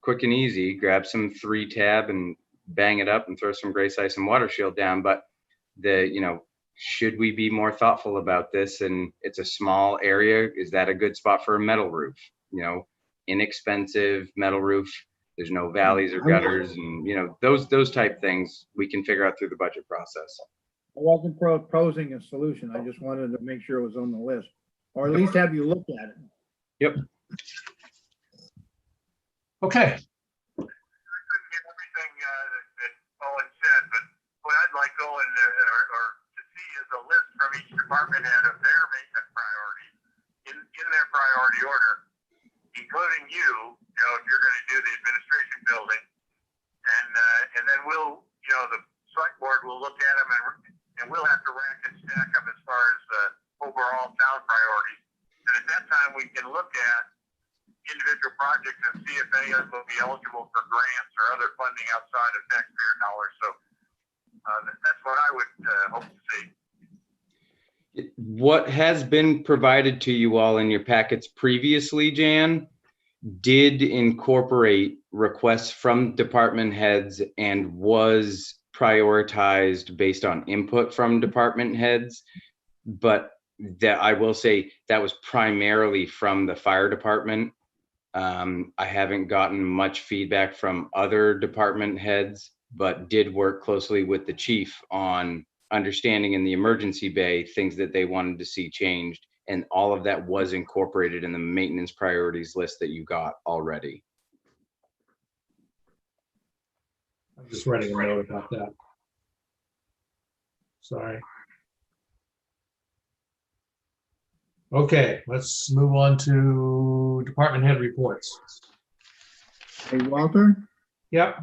quick and easy, grab some 3-tab and bang it up and throw some Grace Ice and Water Shield down. But should we be more thoughtful about this? And it's a small area. Is that a good spot for a metal roof? Inexpensive metal roof. There's no valleys or gutters, and those type things we can figure out through the budget process. I wasn't proposing a solution. I just wanted to make sure it was on the list, or at least have you look at it. Yep. Okay. I couldn't get everything that Owen said, but what I'd like Owen or to see is a list from each department head of their maintenance priorities in their priority order, including you. If you're going to do the administration building, and then we'll, the select board will look at them and we'll have to rack and stack them as far as the overall town priorities. And at that time, we can look at individual projects and see if any of them will be eligible for grants or other funding outside of taxpayer dollars. So that's what I would hope to see. What has been provided to you all in your packets previously, Jan, did incorporate requests from department heads and was prioritized based on input from department heads. But that I will say that was primarily from the fire department. I haven't gotten much feedback from other department heads, but did work closely with the chief on understanding in the emergency bay things that they wanted to see changed. And all of that was incorporated in the maintenance priorities list that you got already. I'm just writing a note about that. Sorry. Okay, let's move on to department head reports. Hey, Walter? Yep,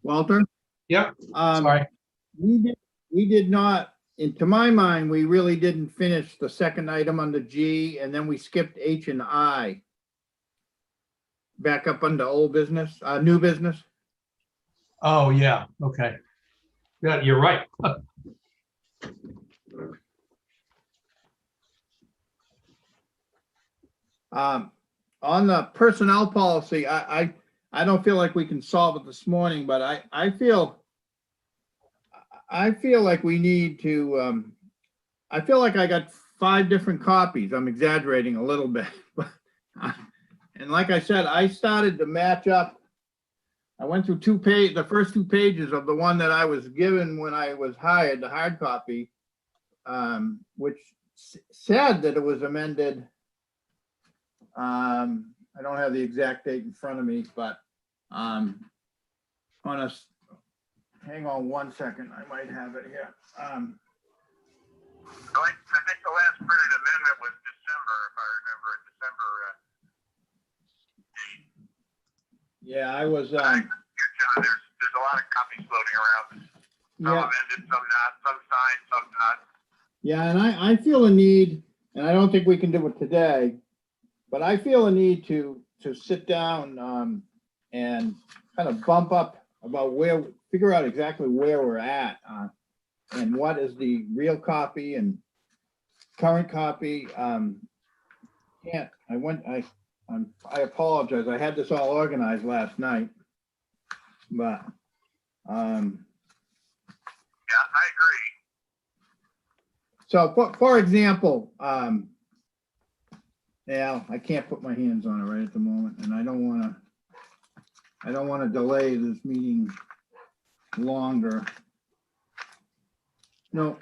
Walter? yep, Um, sorry. we did not, to my mind, we really didn't finish the second item under G, and then we skipped H and I. Back up under old business, new business. Oh, yeah, okay. Yeah, you're right. On the personnel policy, I don't feel like we can solve it this morning, but I feel like we need to, I feel like I got 5 different copies. I'm exaggerating a little bit, but, and like I said, I started to match up. I went through the first 2 pages of the one that I was given when I was hired, the hard copy, which said that it was amended. I don't have the exact date in front of me, but hang on one second, I might have it here. I think the last printed amendment was December, if I remember, December. Yeah, I was, John, there's a lot of copies floating around. Some yeah, amended, some not, some signed, some not. yeah, and I feel a need, and I don't think we can do it today, but I feel a need to sit down, and kind of bump up about figure out exactly where we're at, and what is the real copy and current copy. I apologize. I had this all organized last night, but, Yeah, I agree. so for example, yeah, I can't put my hands on it right at the moment, and I don't want to delay this meeting longer. No,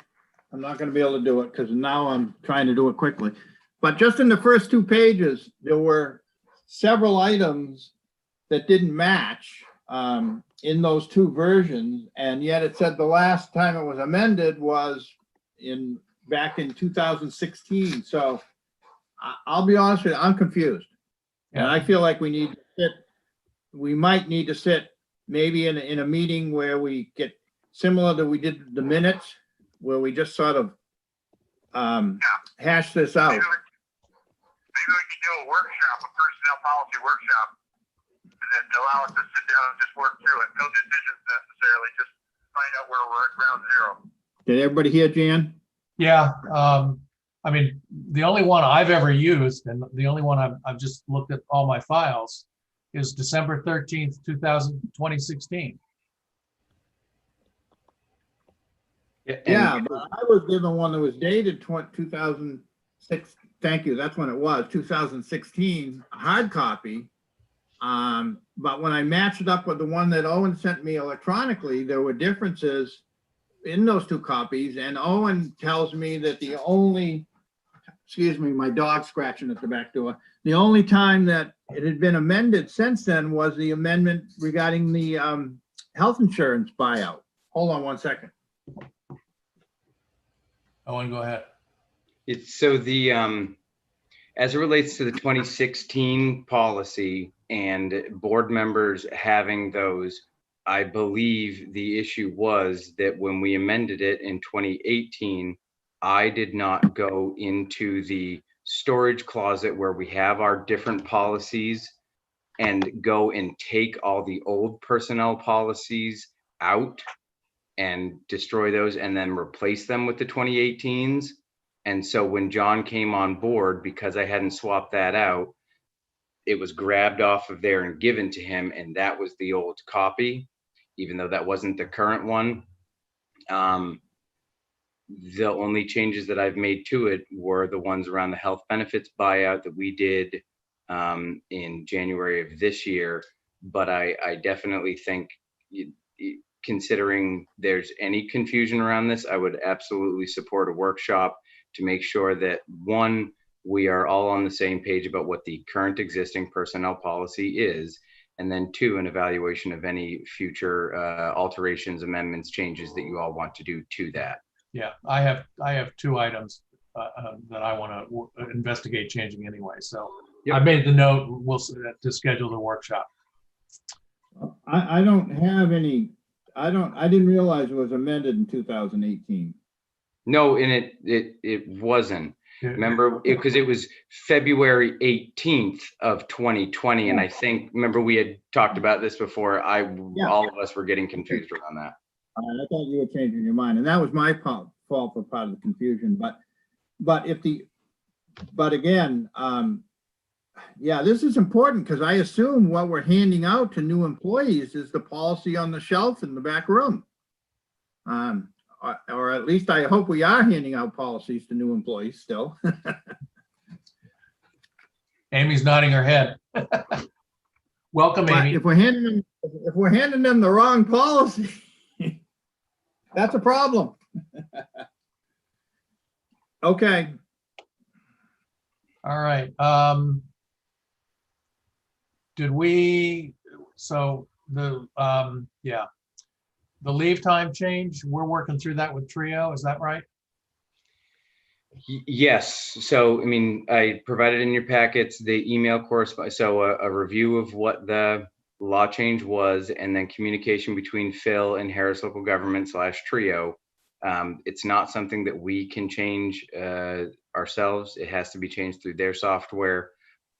I'm not going to be able to do it because now I'm trying to do it quickly. But just in the first 2 pages, there were several items that didn't match in those 2 versions, and yet it said the last time it was amended was back in 2016. So I'll be honest with you, I'm confused. And I feel like we might need to sit maybe in a meeting where we get similar to we did the minutes, where we just sort of hash this out. Maybe we could do a workshop, a personnel policy workshop, and then allow us to sit down and just work through it. No decisions necessarily, just find out where we're at ground zero. Did everybody hear Jan? Yeah, I mean, the only one I've ever used, and the only one I've just looked at all my files, is December 13th, 2016. Yeah, but I was given one that was dated 2006. Thank you. That's when it was 2016 hard copy. But when I matched it up with the one that Owen sent me electronically, there were differences in those 2 copies. And Owen tells me that the only, excuse me, my dog scratching at the back door. The only time that it had been amended since then was the amendment regarding the health insurance buyout. Hold on one second. Owen, go ahead. It's so as it relates to the 2016 policy and board members having those, I believe the issue was that when we amended it in 2018, I did not go into the storage closet where we have our different policies and go and take all the old personnel policies out and destroy those and then replace them with the 2018s. And so when John came on board, because I hadn't swapped that out, it was grabbed off of there and given to him, and that was the old copy, even though that wasn't the current one. The only changes that I've made to it were the ones around the health benefits buyout that we did in January of this year. But I definitely think, considering there's any confusion around this, I would absolutely support a workshop to make sure that, one, we are all on the same page about what the current existing personnel policy is, and then 2, an evaluation of any future alterations, amendments, changes that you all want to do to that. Yeah, I have 2 items. that I want to investigate changing anyway. So Yep. I made the note, to schedule the workshop. I don't have any, I didn't realize it was amended in 2018. No, and it wasn't. Remember, because it was February 18th of 2020, and I think, remember, we had talked about this before. All of us were getting confused around that. I thought you were changing your mind, and that was my fault for part of the confusion. But again, yeah, this is important because I assume what we're handing out to new employees is the policy on the shelf in the back room. Or at least I hope we are handing out policies to new employees still. Amy's nodding her head. Welcome, But Amy. if we're handing them the wrong policy, that's a problem. Okay. All right. The leave time change, we're working through that with Trio, is that right? Yes. So, I mean, I provided in your packets the email correspondence, so a review of what the law change was, and then communication between Phil and Harris Local Government / Trio. It's not something that we can change ourselves. It has to be changed through their software,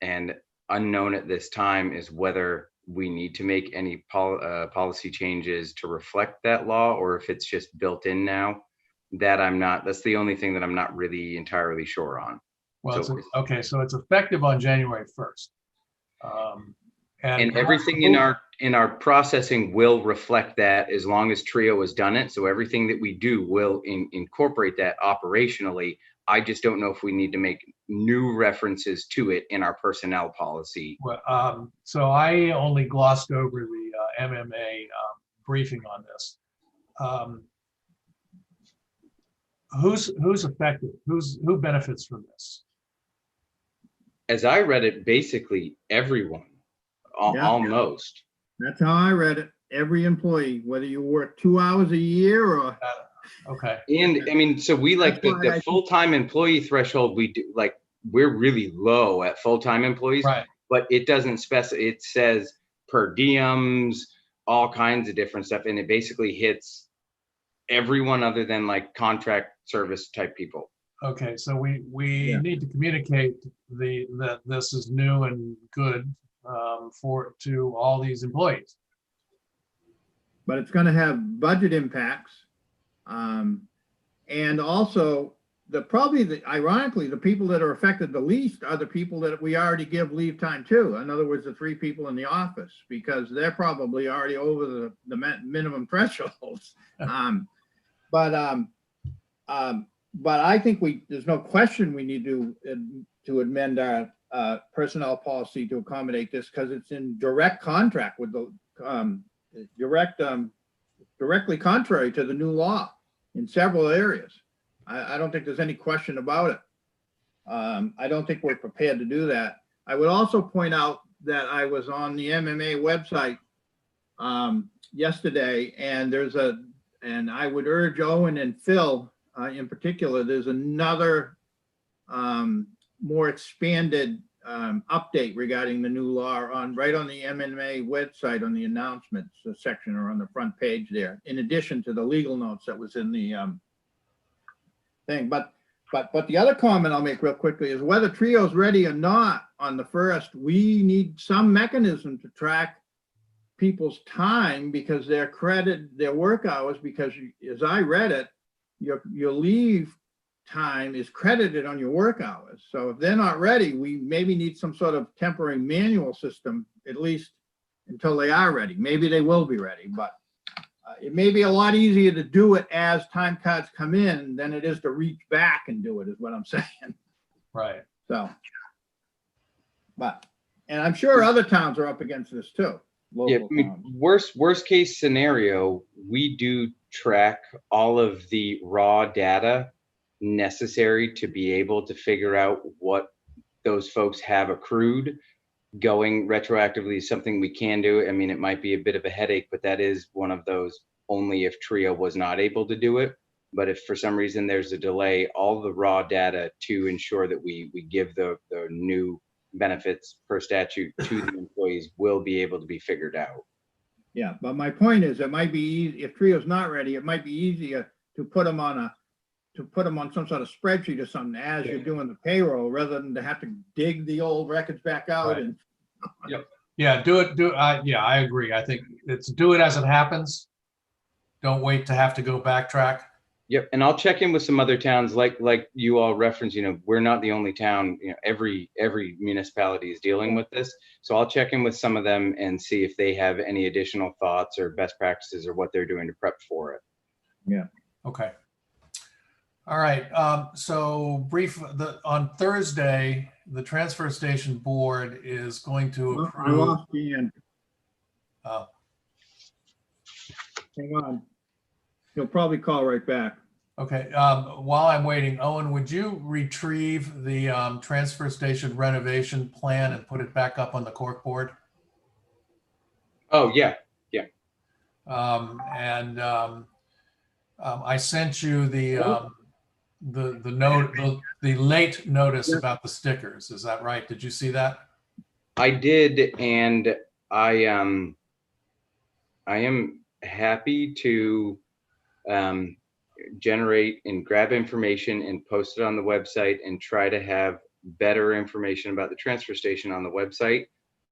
and unknown at this time is whether we need to make any policy changes to reflect that law, or if it's just built in now. That's the only thing that I'm not really entirely sure on. Well, So- so it's effective on January 1st. And everything in our processing will reflect that, as long as Trio has done it. So everything that we do will incorporate that operationally. I just don't know if we need to make new references to it in our personnel policy. Well, so I only glossed over the MMA briefing on this. Who's affected? Who benefits from this? As I read it, basically everyone, Yeah. almost. That's how I read it. Every employee, whether you work 2 hours a year or, Okay. And I mean, so we like That's why the I- full-time employee threshold, we do, like, we're really low at full-time employees. Right. But it doesn't specify, it says per diems, all kinds of different stuff, and it basically hits everyone other than like contract service type people. Okay. So we Yeah. need to communicate that this is new and good to all these employees. but it's gonna have budget impacts. And also, ironically, the people that are affected the least are the people that we already give leave time to. In other words, the 3 people in the office, because they're probably already over the minimum thresholds. But I think there's no question we need to amend our personnel policy to accommodate this, because it's in direct contract with the directly contrary to the new law in several areas. I don't think there's any question about it. I don't think we're prepared to do that. I would also point out that I was on the MMA website yesterday, and and I would urge Owen and Phil in particular, there's another more expanded update regarding the new law right on the MMA website, on the announcements section, or on the front page there, in addition to the legal notes that was in the thing. But the other comment I'll make real quickly is, whether Trio's ready or not on the 1st, we need some mechanism to track people's time, because their work hours, because as I read it, your leave time is credited on your work hours. So if they're not ready, we maybe need some sort of temporary manual system, at least until they are ready. Maybe they will be ready, but it may be a lot easier to do it as time cards come in than it is to reach back and do it, is what I'm saying. Right. So, and I'm sure other towns are up against this too. Yeah, Local I mean, towns. worst case scenario, we do track all of the raw data necessary to be able to figure out what those folks have accrued. Going retroactively is something we can do. I mean, it might be a bit of a headache, but that is one of those, only if Trio was not able to do it, But if for some reason there's a delay, all the raw data to ensure that we give the new benefits per statute to the employees will be able to be figured out. Yeah, but my point is, it might be easy, if Trio's not ready, it might be easier to put them on some sort of spreadsheet or something as you're doing the payroll, rather than to have to dig the old records back out Right. and. Yeah, yeah, I agree. I think it's do it as it happens. Don't wait to have to go backtrack. Yep, and I'll check in with some other towns like you all referenced. We're not the only town. Every municipality is dealing with this. So I'll check in with some of them and see if they have any additional thoughts or best practices or what they're doing to prep for it. Yeah. Okay. All right. So on Thursday, the transfer station board is going to I approve. lost Ian. Oh, Hang on. He'll probably call right back. okay. While I'm waiting, Owen, would you retrieve the transfer station renovation plan and put it back up on the cork board? Oh yeah, I sent you the late notice about the stickers. Is that right? Did you see that? I did, and I am happy to generate and grab information and post it on the website and try to have better information about the transfer station on the website.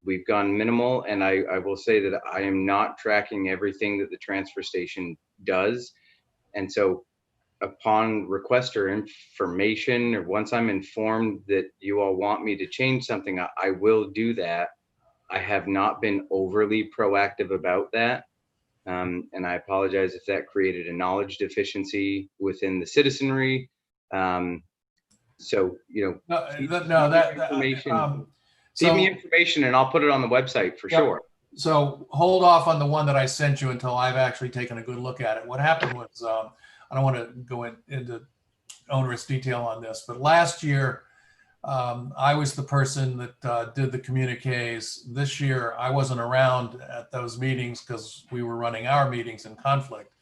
We've gone minimal, and I will say that I am not tracking everything that the transfer station does. And so upon request or information, or once I'm informed that you all want me to change something, I will do that. I have not been overly proactive about that. And I apologize if that created a knowledge deficiency within the citizenry. So, information. Give me information and I'll put it on the website for sure. So hold off on the one that I sent you until I've actually taken a good look at it. What happened was, I don't want to go into onerous detail on this, but last year, I was the person that did the communiques. This year, I wasn't around at those meetings because we were running our meetings in conflict.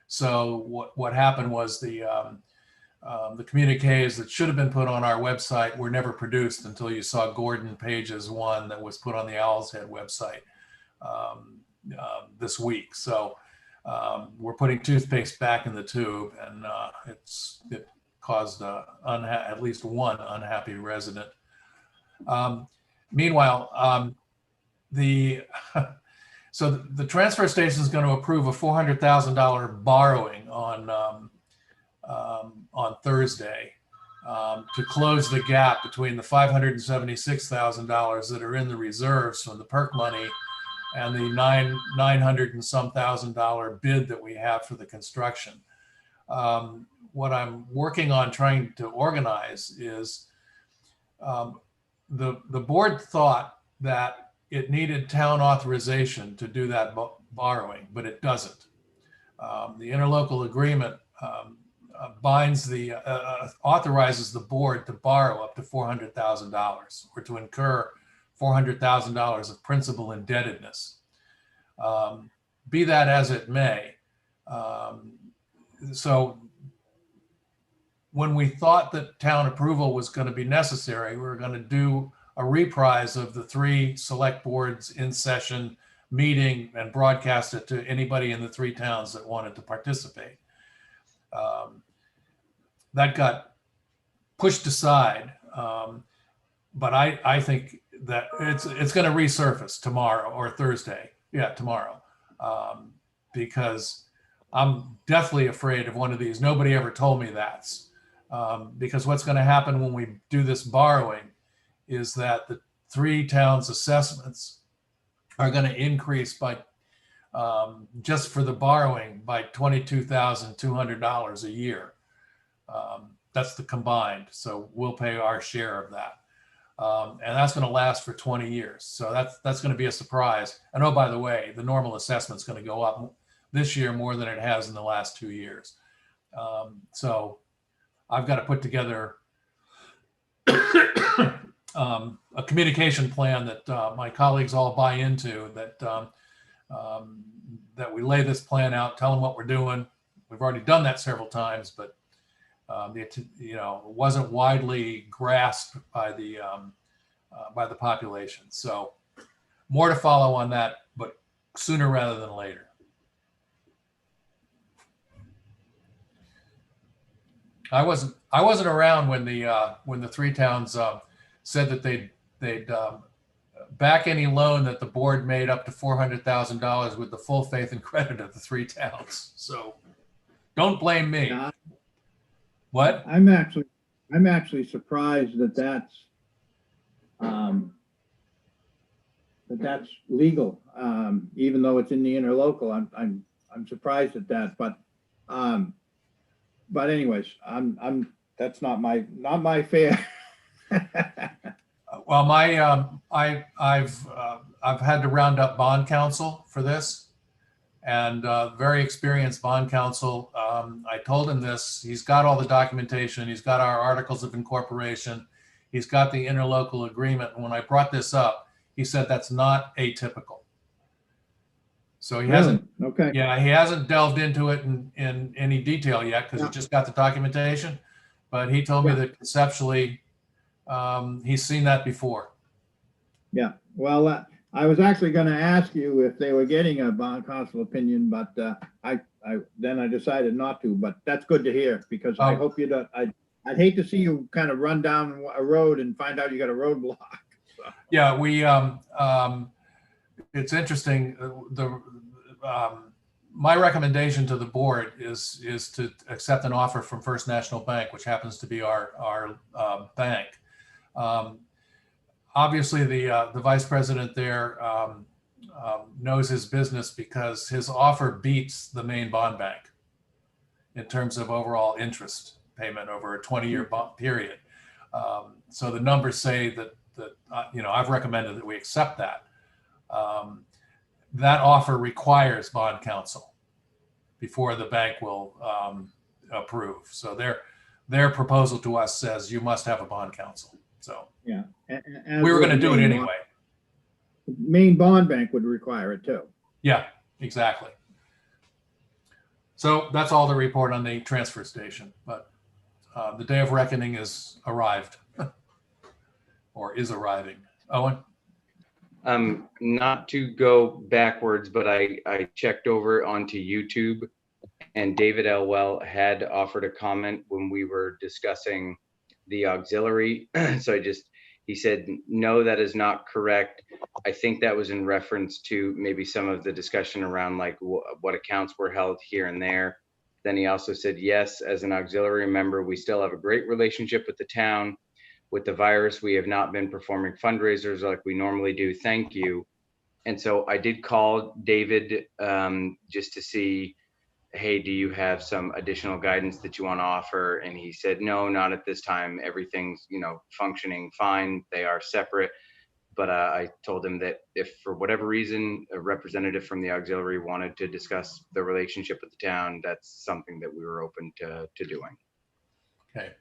So what happened was the communiques that should have been put on our website were never produced until you saw Gordon Page's one that was put on the Owl's Head website this week. So we're putting toothpaste back in the tube, and it caused at least one unhappy resident. Meanwhile, so the transfer station is going to approve a $400,000 borrowing on Thursday to close the gap between the $576,000 that are in the reserves from the PERC money and the $900 and some thousand bid that we have for the construction. What I'm working on trying to organize is the board thought that it needed town authorization to do that borrowing, but it doesn't. The interlocal agreement authorizes the board to borrow up to $400,000 or to incur $400,000 of principal indebtedness. Be that as it may. So when we thought that town approval was going to be necessary, we were going to do a reprise of the 3 select boards in session meeting and broadcast it to anybody in the 3 towns that wanted to participate. That got pushed aside, but I think that it's going to resurface tomorrow or Thursday. Yeah, tomorrow, because I'm deathly afraid of one of these. Nobody ever told me that, because what's going to happen when we do this borrowing is that the 3 towns' assessments are going to increase by just for the borrowing by $22,200 a year. That's the combined. So we'll pay our share of that. And that's going to last for 20 years. So that's going to be a surprise. And oh, by the way, the normal assessment's going to go up this year more than it has in the last 2 years. So I've got to put together a communication plan that my colleagues all buy into, that we lay this plan out, tell them what we're doing, we've already done that several times, but it wasn't widely grasped by the population. So more to follow on that, but sooner rather than later. I wasn't around when the three towns said that they'd back any loan that the board made up to $400,000 with the full faith and credit of the three towns. So don't blame me. Yeah. What? I'm actually surprised that that's legal, even though it's in the interlocal. I'm surprised at that, but anyways, that's not my fare. Well, I've had to round up bond counsel for this, and very experienced bond counsel. I told him this. He's got all the documentation. He's got our articles of incorporation. He's got the interlocal agreement. And when I brought this up, he said that's not atypical. So he hasn't. Okay. Yeah, he hasn't delved into it in any detail yet because he just got the documentation. But he told me that conceptually, he's seen that before. Yeah. Well, I was actually going to ask you if they were getting a bond counsel opinion, but I decided not to. But that's good to hear, because I hope you don't. I'd hate to see you kind of run down a road and find out you got a roadblock. So. Yeah, we. It's interesting. My recommendation to the board is to accept an offer from First National Bank, which happens to be our bank. Obviously, the vice president there knows his business because his offer beats the main bond bank in terms of overall interest payment over a 20-year period. So the numbers say that I've recommended that we accept that. That offer requires bond counsel before the bank will approve. So their proposal to us says you must have a bond counsel. So yeah, we were going to do it anyway. Main bond bank would require it too. Yeah, exactly. So that's all the report on the transfer station. But the day of reckoning is arrived or is arriving. Owen? Not to go backwards, but I checked over onto YouTube, and David Elwell had offered a comment when we were discussing the auxiliary. So he said, no, that is not correct. I think that was in reference to maybe some of the discussion around like what accounts were held here and there. Then he also said, yes, as an auxiliary member, we still have a great relationship with the town. With the virus, we have not been performing fundraisers like we normally do. Thank you. And so I did call David just to see, hey, do you have some additional guidance that you want to offer? And he said, no, not at this time. Everything's, functioning fine. They are separate. But I told him that if for whatever reason a representative from the auxiliary wanted to discuss the relationship with the town, that's something that we were open to doing. Okay.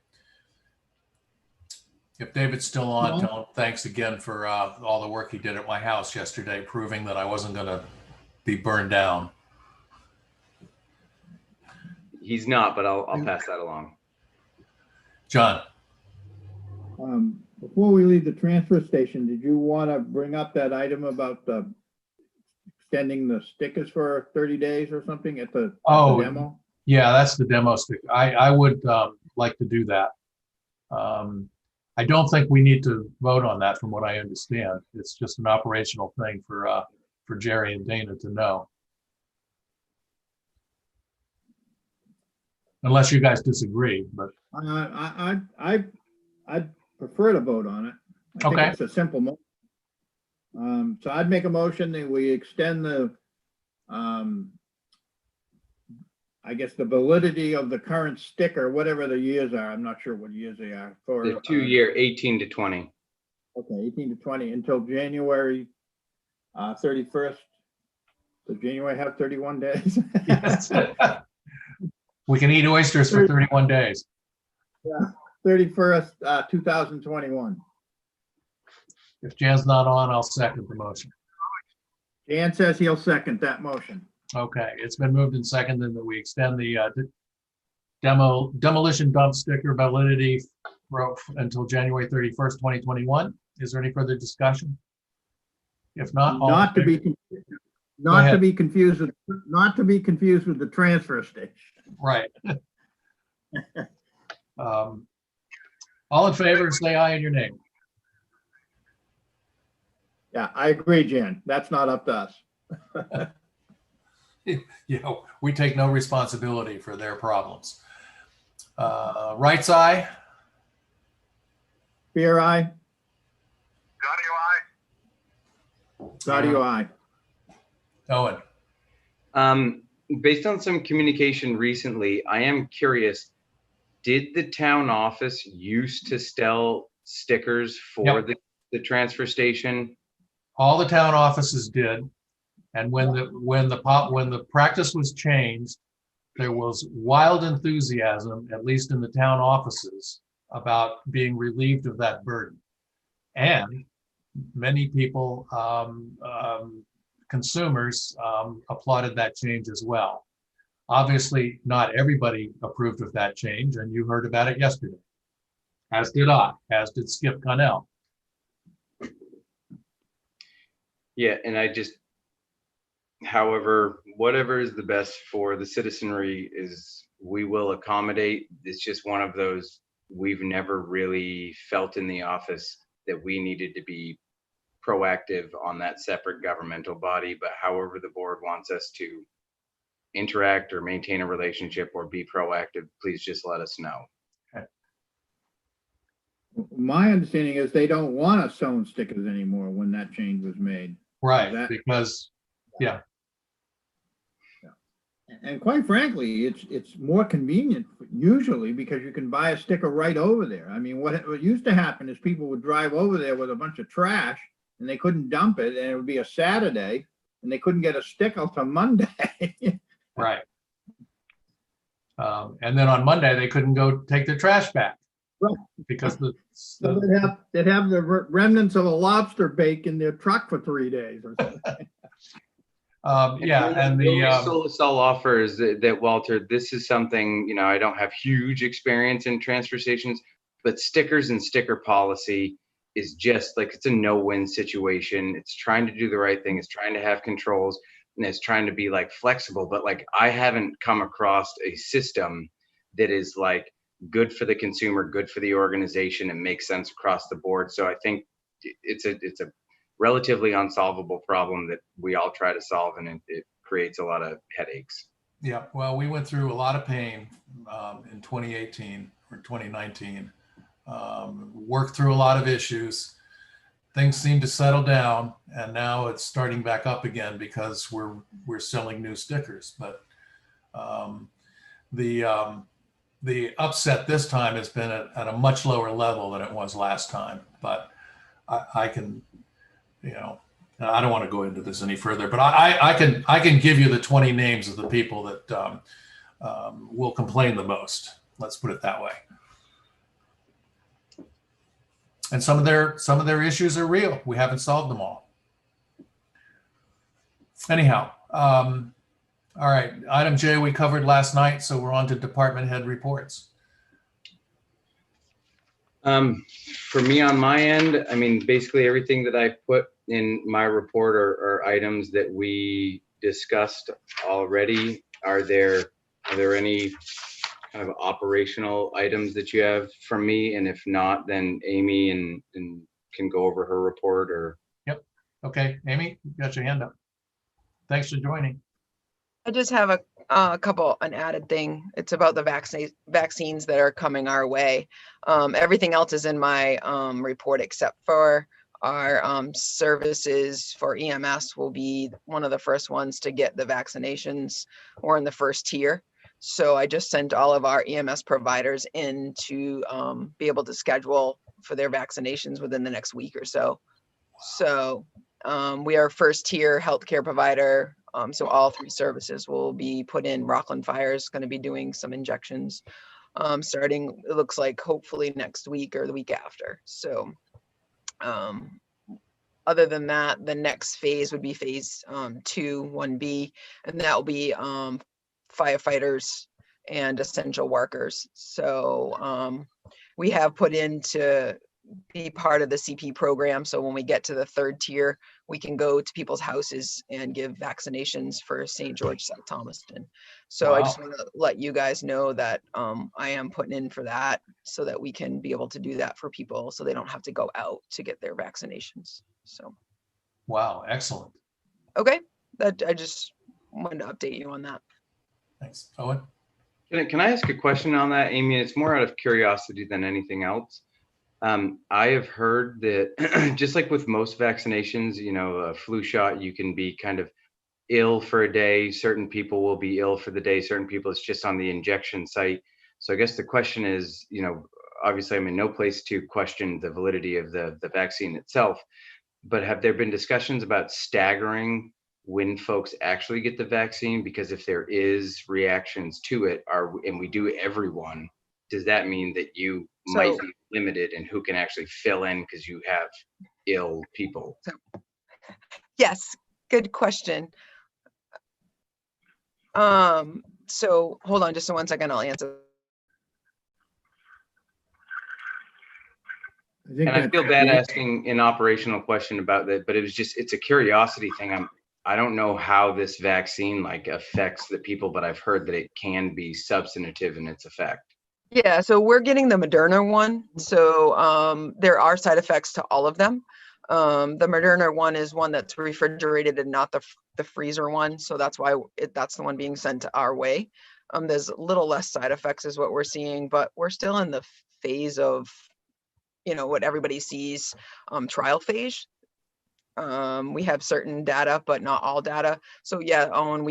If David's still on, tell him thanks again for all the work he did at my house yesterday, proving that I wasn't going to be burned down. He's not, but I'll pass that along. John. Before we leave the transfer station, did you want to bring up that item about extending the stickers for 30 days or something at the demo? Yeah, that's the demo stick. I would like to do that. I don't think we need to vote on that from what I understand. It's just an operational thing for Jerry and Dana to know. Unless you guys disagree, but. I'd prefer to vote on it. I think it's a simple motion. So I'd make a motion that we extend the, I guess the validity of the current sticker, whatever the years are. I'm not sure what years they are for. The 2-year, 18 to 20. Okay, 18 to 20 until January 31st. Does January have 31 days? Yes. We can eat oysters for 31 days. Yeah, 31st, 2021. If Jan's not on, I'll second the motion. Jan says he'll second that motion. Okay, it's been moved and seconded that we extend the demolition dump sticker validity until January 31st, 2021. Is there any further discussion? If not, all in Not to favor- be, not to ahead. be confused with, not to be confused with the transfer station. Right. All in favor, say aye in your name. Yeah, I agree, Jan. That's not up to us. You know, we take no responsibility for their problems. Right side, Fear eye, Gotti, aye. Saudio eye. Owen. Based on some communication recently, I am curious, did the town office used to sell stickers for Yep. the transfer station? All the town offices did. And when the practice was changed, there was wild enthusiasm, at least in the town offices, about being relieved of that burden. And many people, consumers, applauded that change as well. Obviously, not everybody approved of that change, and you heard about it yesterday. As did I, as did Skip Connell. Yeah, and however, whatever is the best for the citizenry is we will accommodate. It's just one of those, we've never really felt in the office that we needed to be proactive on that separate governmental body, but however the board wants us to interact or maintain a relationship or be proactive, please just let us know. My understanding is they don't want us selling stickers anymore when that change was made. Right, That- because, yeah, And quite frankly, it's more convenient usually because you can buy a sticker right over there. I mean, what used to happen is people would drive over there with a bunch of trash and they couldn't dump it, and it would be a Saturday and they couldn't get a sticker till Monday. right. And then on Monday, they couldn't go take their trash back. Right. Because So they'd have the remnants of a lobster bake in their truck for 3 days or something. yeah, and the, I'll offer is that, Walter, this is something, I don't have huge experience in transfer stations, but stickers and sticker policy is just like, it's a no-win situation. It's trying to do the right thing. It's trying to have controls, and it's trying to be like flexible, but like, I haven't come across a system that is like good for the consumer, good for the organization, and makes sense across the board. So I think it's a relatively unsolvable problem that we all try to solve, and it creates a lot of headaches. yeah, well, we went through a lot of pain in 2018 or 2019. Worked through a lot of issues. Things seem to settle down, and now it's starting back up again because we're selling new stickers. But the upset this time has been at a much lower level than it was last time. But I can, I don't want to go into this any further, but I can give you the 20 names of the people that will complain the most. Let's put it that way. And some of their issues are real. We haven't solved them all. Anyhow, all right. Item J we covered last night, so we're on to department head reports. For me on my end, I mean, basically everything that I put in my report are items that we discussed already. Are there any kind of operational items that you have from me? And if not, then Amy and can go over her report or. Yep. Okay, Amy, you got your hand up. Thanks for joining. I just have an added thing. It's about the vaccines that are coming our way. Everything else is in my report except for our services for EMS will be one of the first ones to get the vaccinations. We're in the first tier. So I just sent all of our EMS providers in to be able to schedule for their vaccinations within the next week or so. So we are first tier healthcare provider. So all three services will be put in. Rockland Fire is going to be doing some injections starting, it looks like hopefully next week or the week after. So other than that, the next phase would be phase 2, 1B, and that will be firefighters and essential workers. So we have put in to be part of the CP program. So when we get to the 3rd tier, we can go to people's houses and give vaccinations for St. George, South Thomaston. So I just Wow. want to let you guys know that I am putting in for that so that we can be able to do that for people so they don't have to go out to get their vaccinations. So, Wow, excellent. okay, that I just wanted to update you on that. Thanks. Owen? Can I ask a question on that, Amy? It's more out of curiosity than anything else. I have heard that just like with most vaccinations, you know, a flu shot, you can be kind of ill for a day. Certain people will be ill for the day. Certain people, it's just on the injection site. So I guess the question is, you know, obviously I'm in no place to question the validity of the vaccine itself, but have there been discussions about staggering when folks actually get the vaccine? Because if there is reactions to it, and we do everyone, does that mean that you might So- be limited in who can actually fill in because you have ill people? Yes, good question. So hold on just 1 second, I'll answer. I think And I that's- feel bad asking an operational question about that, but it's a curiosity thing. I don't know how this vaccine like affects the people, but I've heard that it can be substantive in its effect. Yeah, so we're getting the Moderna one. So there are side effects to all of them. The Moderna one is one that's refrigerated and not the freezer one. So that's why that's the one being sent our way. There's a little less side effects is what we're seeing, but we're still in the phase of, you know, what everybody sees, trial phase. We have certain data, but not all data. So yeah, Owen,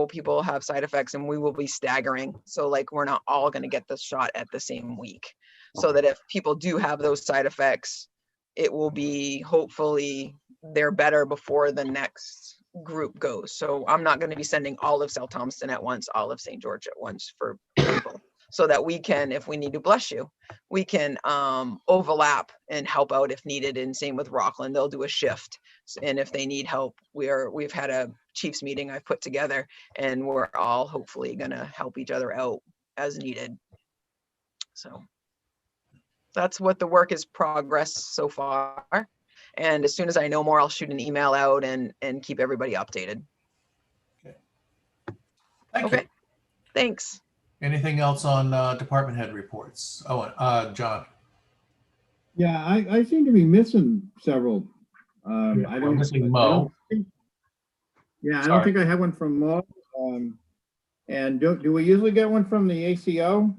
people have side effects and we will be staggering. So like, we're not all going to get the shot at the same week. So that if people do have those side effects, it will be, hopefully they're better before the next group goes. So I'm not going to be sending all of South Thomaston at once, all of St. George at once for people. So that we can, if we need to, bless you, we can overlap and help out if needed. And same with Rockland, they'll do a shift. And if they need help, we've had a chiefs meeting I've put together, and we're all hopefully gonna help each other out as needed. So that's what the work is progress so far. And as soon as I know more, I'll shoot an email out and keep everybody updated. Thank Okay, you. thanks. Anything else on department head reports? Owen, John? Yeah, I seem to be missing several. I We're don't. missing I Mo. don't think- Yeah, I don't Sorry. think I have one from Mo. And do we usually get one from the ACO?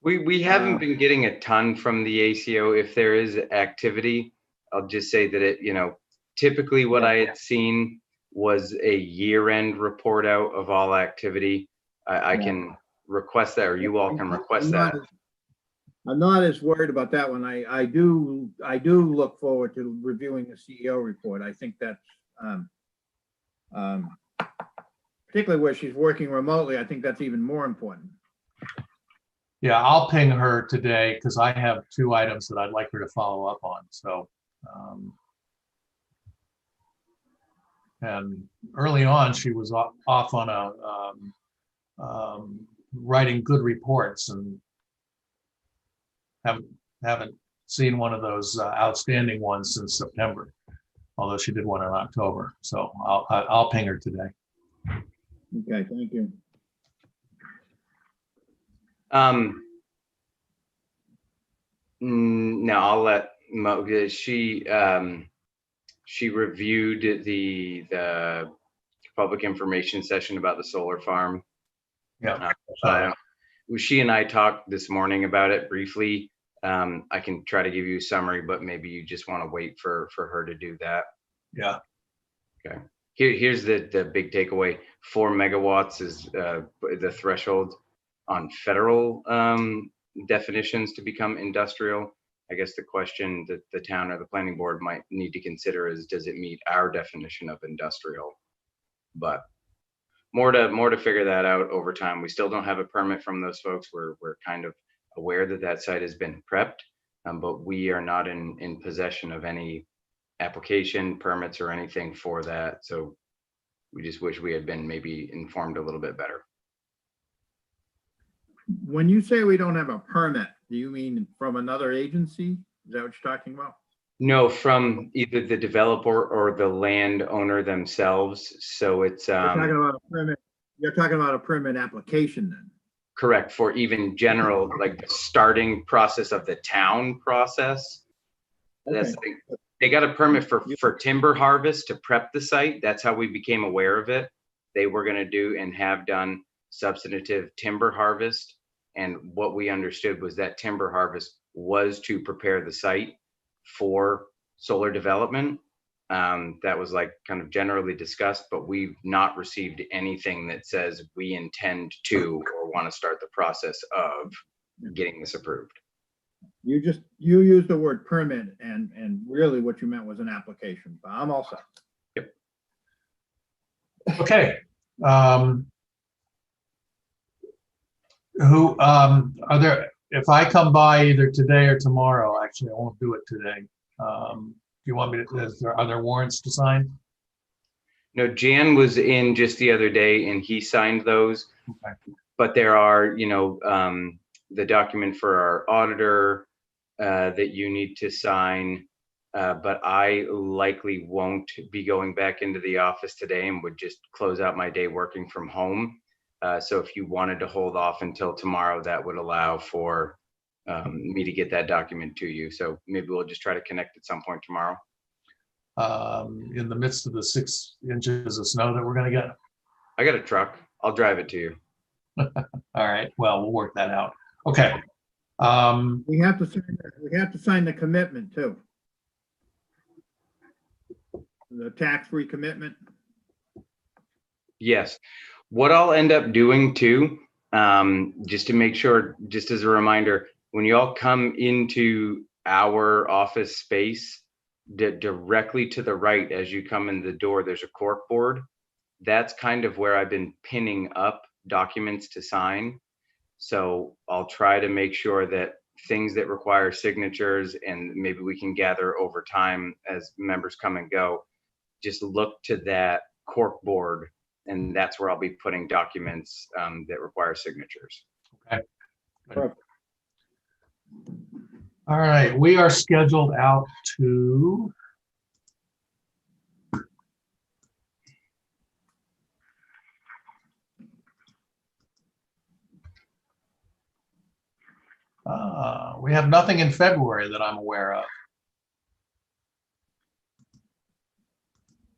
We haven't been getting a ton from the ACO. If there is activity, I'll just say that it, you know, typically what I had seen was a year-end report out of all activity. I can request that, or you all can request that. I'm not as worried about that one. I do look forward to reviewing the CEO report. I think that's particularly where she's working remotely. I think that's even more important. Yeah, I'll ping her today because I have 2 items that I'd like her to follow up on. So, and early on, she was off on a writing good reports, and haven't seen one of those outstanding ones since September, although she did one in October. So I'll ping her today. Okay, thank you. No, I'll let Mo. She reviewed the public information session about the solar farm. Yeah. She and I talked this morning about it briefly. I can try to give you a summary, but maybe you just want to wait for her to do that. Yeah. Okay. Here's the big takeaway. 4 megawatts is the threshold on federal definitions to become industrial. I guess the question that the town or the planning board might need to consider is, does it meet our definition of industrial? But more to figure that out over time. We still don't have a permit from those folks. We're kind of aware that site has been prepped, But we are not in possession of any application permits or anything for that. So we just wish we had been maybe informed a little bit better. When you say we don't have a permit, do you mean from another agency? Is that what you're talking about? No, from either the developer or the landowner themselves. So it's You're talking about a permit. You're talking about a permit application then? correct for even general, like the starting process of the town process. That's the thing. They got a permit for timber harvest to prep the site. That's how we became aware of it. They were going to do and have done substantive timber harvest. And what we understood was that timber harvest was to prepare the site for solar development. That was like kind of generally discussed, but we've not received anything that says we intend to or want to start the process of getting this approved. You used the word permit and really what you meant was an application, but I'm all set. Okay. Are there, if I come by either today or tomorrow, actually, I won't do it today. Do you want me to, are there warrants to sign? No, Jan was in just the other day and he signed those. Okay. But there are, the document for our auditor that you need to sign. But I likely won't be going back into the office today and would just close out my day working from home. So if you wanted to hold off until tomorrow, that would allow for me to get that document to you. So maybe we'll just try to connect at some point tomorrow. In the midst of the 6 inches of snow that we're gonna get? I got a truck. I'll drive it to you. All right, well, we'll work that out. Okay. We have to sign the commitment too. The tax-free commitment. Yes. What I'll end up doing too, just to make sure, just as a reminder, when you all come into our office space, directly to the right as you come in the door, there's a cork board. That's kind of where I've been pinning up documents to sign. So I'll try to make sure that things that require signatures, and maybe we can gather over time as members come and go, just look to that cork board, and that's where I'll be putting documents that require signatures. Okay. Good. All right, we are scheduled out to we have nothing in February that I'm aware of.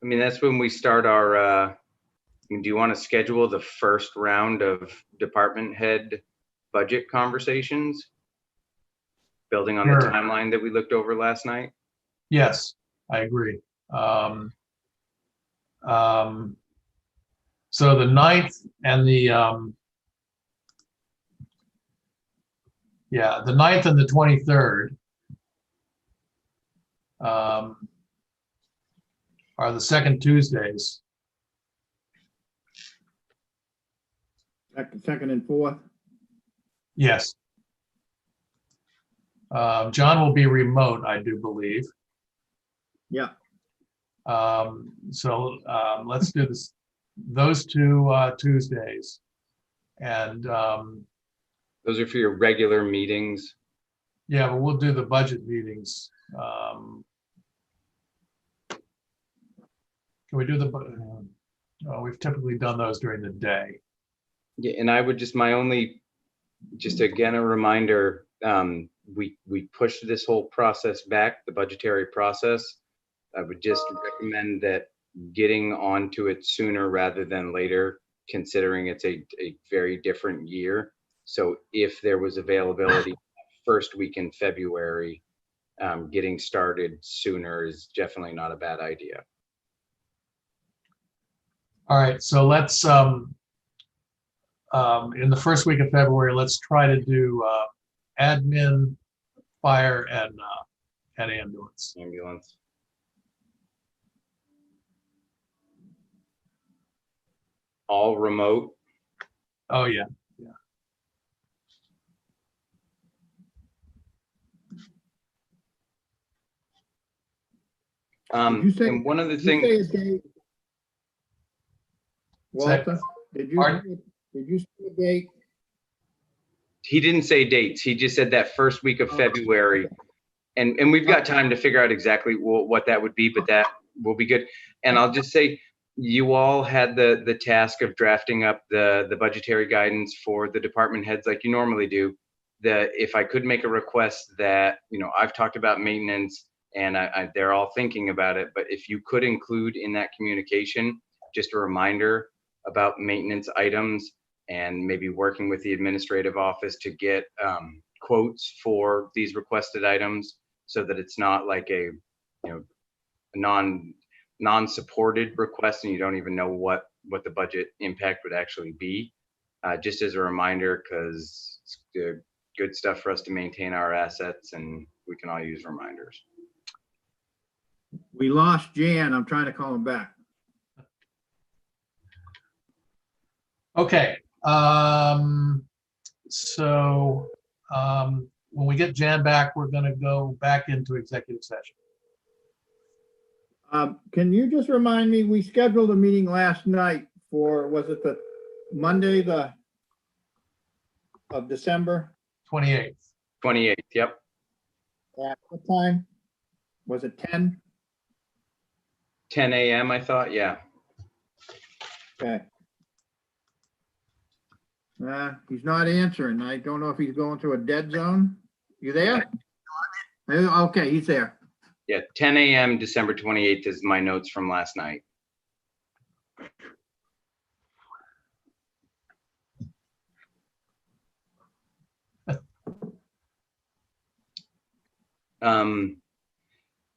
I mean, that's when we start our, do you want to schedule the first round of department head budget conversations? Building on Sure. the timeline that we looked over last night? Yes, I agree. So the 9th and the, the 9th and the 23rd are the second Tuesdays. Second and fourth. Yes. John will be remote, I do believe. Yeah. So let's do this, those 2 Tuesdays. And Those are for your regular meetings. yeah, but we'll do the budget meetings. Can we do the, we've typically done those during the day. Yeah, and I would just, just again, a reminder, we pushed this whole process back, the budgetary process. I would just recommend that getting onto it sooner rather than later, considering it's a very different year. So if there was availability first week in February, getting started sooner is definitely not a bad idea. All right, so let's, in the first week of February, let's try to do admin, fire, and ambulance. Ambulance. All remote. Oh, yeah. you say- And one of the Did you things, say a date? Walter, Pardon? did you say a date? he didn't say dates. He just said that first week of February. And we've got time to figure out exactly what that would be, but that will be good. And I'll just say, you all had the task of drafting up the budgetary guidance for the department heads like you normally do. If I could make a request that, I've talked about maintenance and they're all thinking about it, but if you could include in that communication, just a reminder about maintenance items and maybe working with the administrative office to get quotes for these requested items so that it's not like a non-supported request and you don't even know what the budget impact would actually be. Just as a reminder, because it's good stuff for us to maintain our assets and we can all use reminders. We lost Jan. I'm trying to call him back. Okay. So when we get Jan back, we're going to go back into executive session. Can you just remind me, we scheduled a meeting last night for, was it the Monday, of December? 28th. 28th, yep. At what time? Was it 10? 10 a.m. I thought, yeah. Okay. He's not answering. I don't know if he's going through a dead zone. You there? Okay, he's there. Yeah, 10 a.m. December 28th is my notes from last night.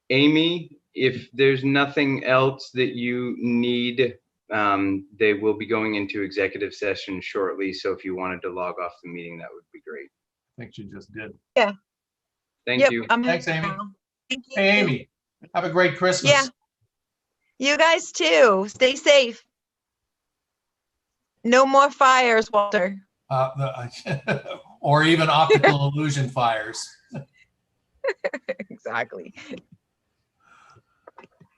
Amy, if there's nothing else that you need, they will be going into executive session shortly. So if you wanted to log off the meeting, that would be great. I think she just did. Thank Yep, you. Thanks, Amy. Thank you. Hey, Amy, have a great Christmas. Yeah. You guys too. Stay safe. No more fires, Walter. Or even optical illusion fires. Exactly.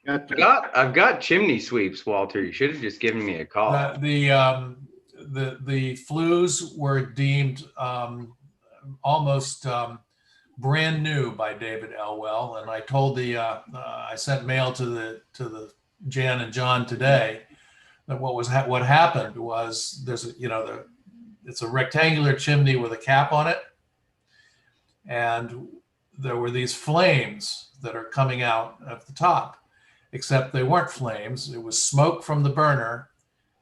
I've got chimney sweeps, Walter. You should have just given me a call. The flues were deemed almost brand new by David Elwell, and I told I sent mail to the Jan and John today that what happened was it's a rectangular chimney with a cap on it, and there were these flames that are coming out at the top, except they weren't flames. It was smoke from the burner,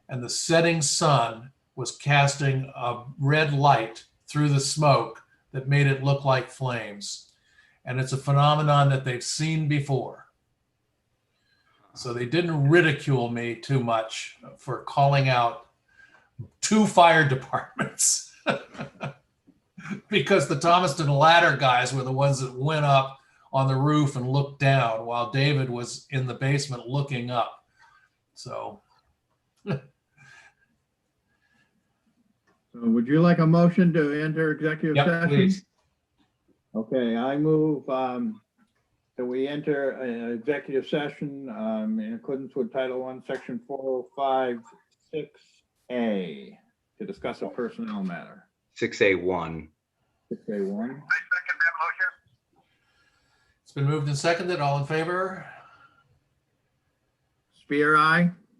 and the setting sun was casting a red light through the smoke that made it look like flames. And it's a phenomenon that they've seen before. So they didn't ridicule me too much for calling out 2 fire departments because the Thomaston ladder guys were the ones that went up on the roof and looked down while David was in the basement looking up. So. Would you like a motion to enter executive Yep, session? please. Okay, I move that we enter an executive session in accordance with Title I, Section 405(6)(a) to discuss a personnel matter. 6A1. 6A1. I second that motion. It's been moved and seconded. All in favor? Spear, aye.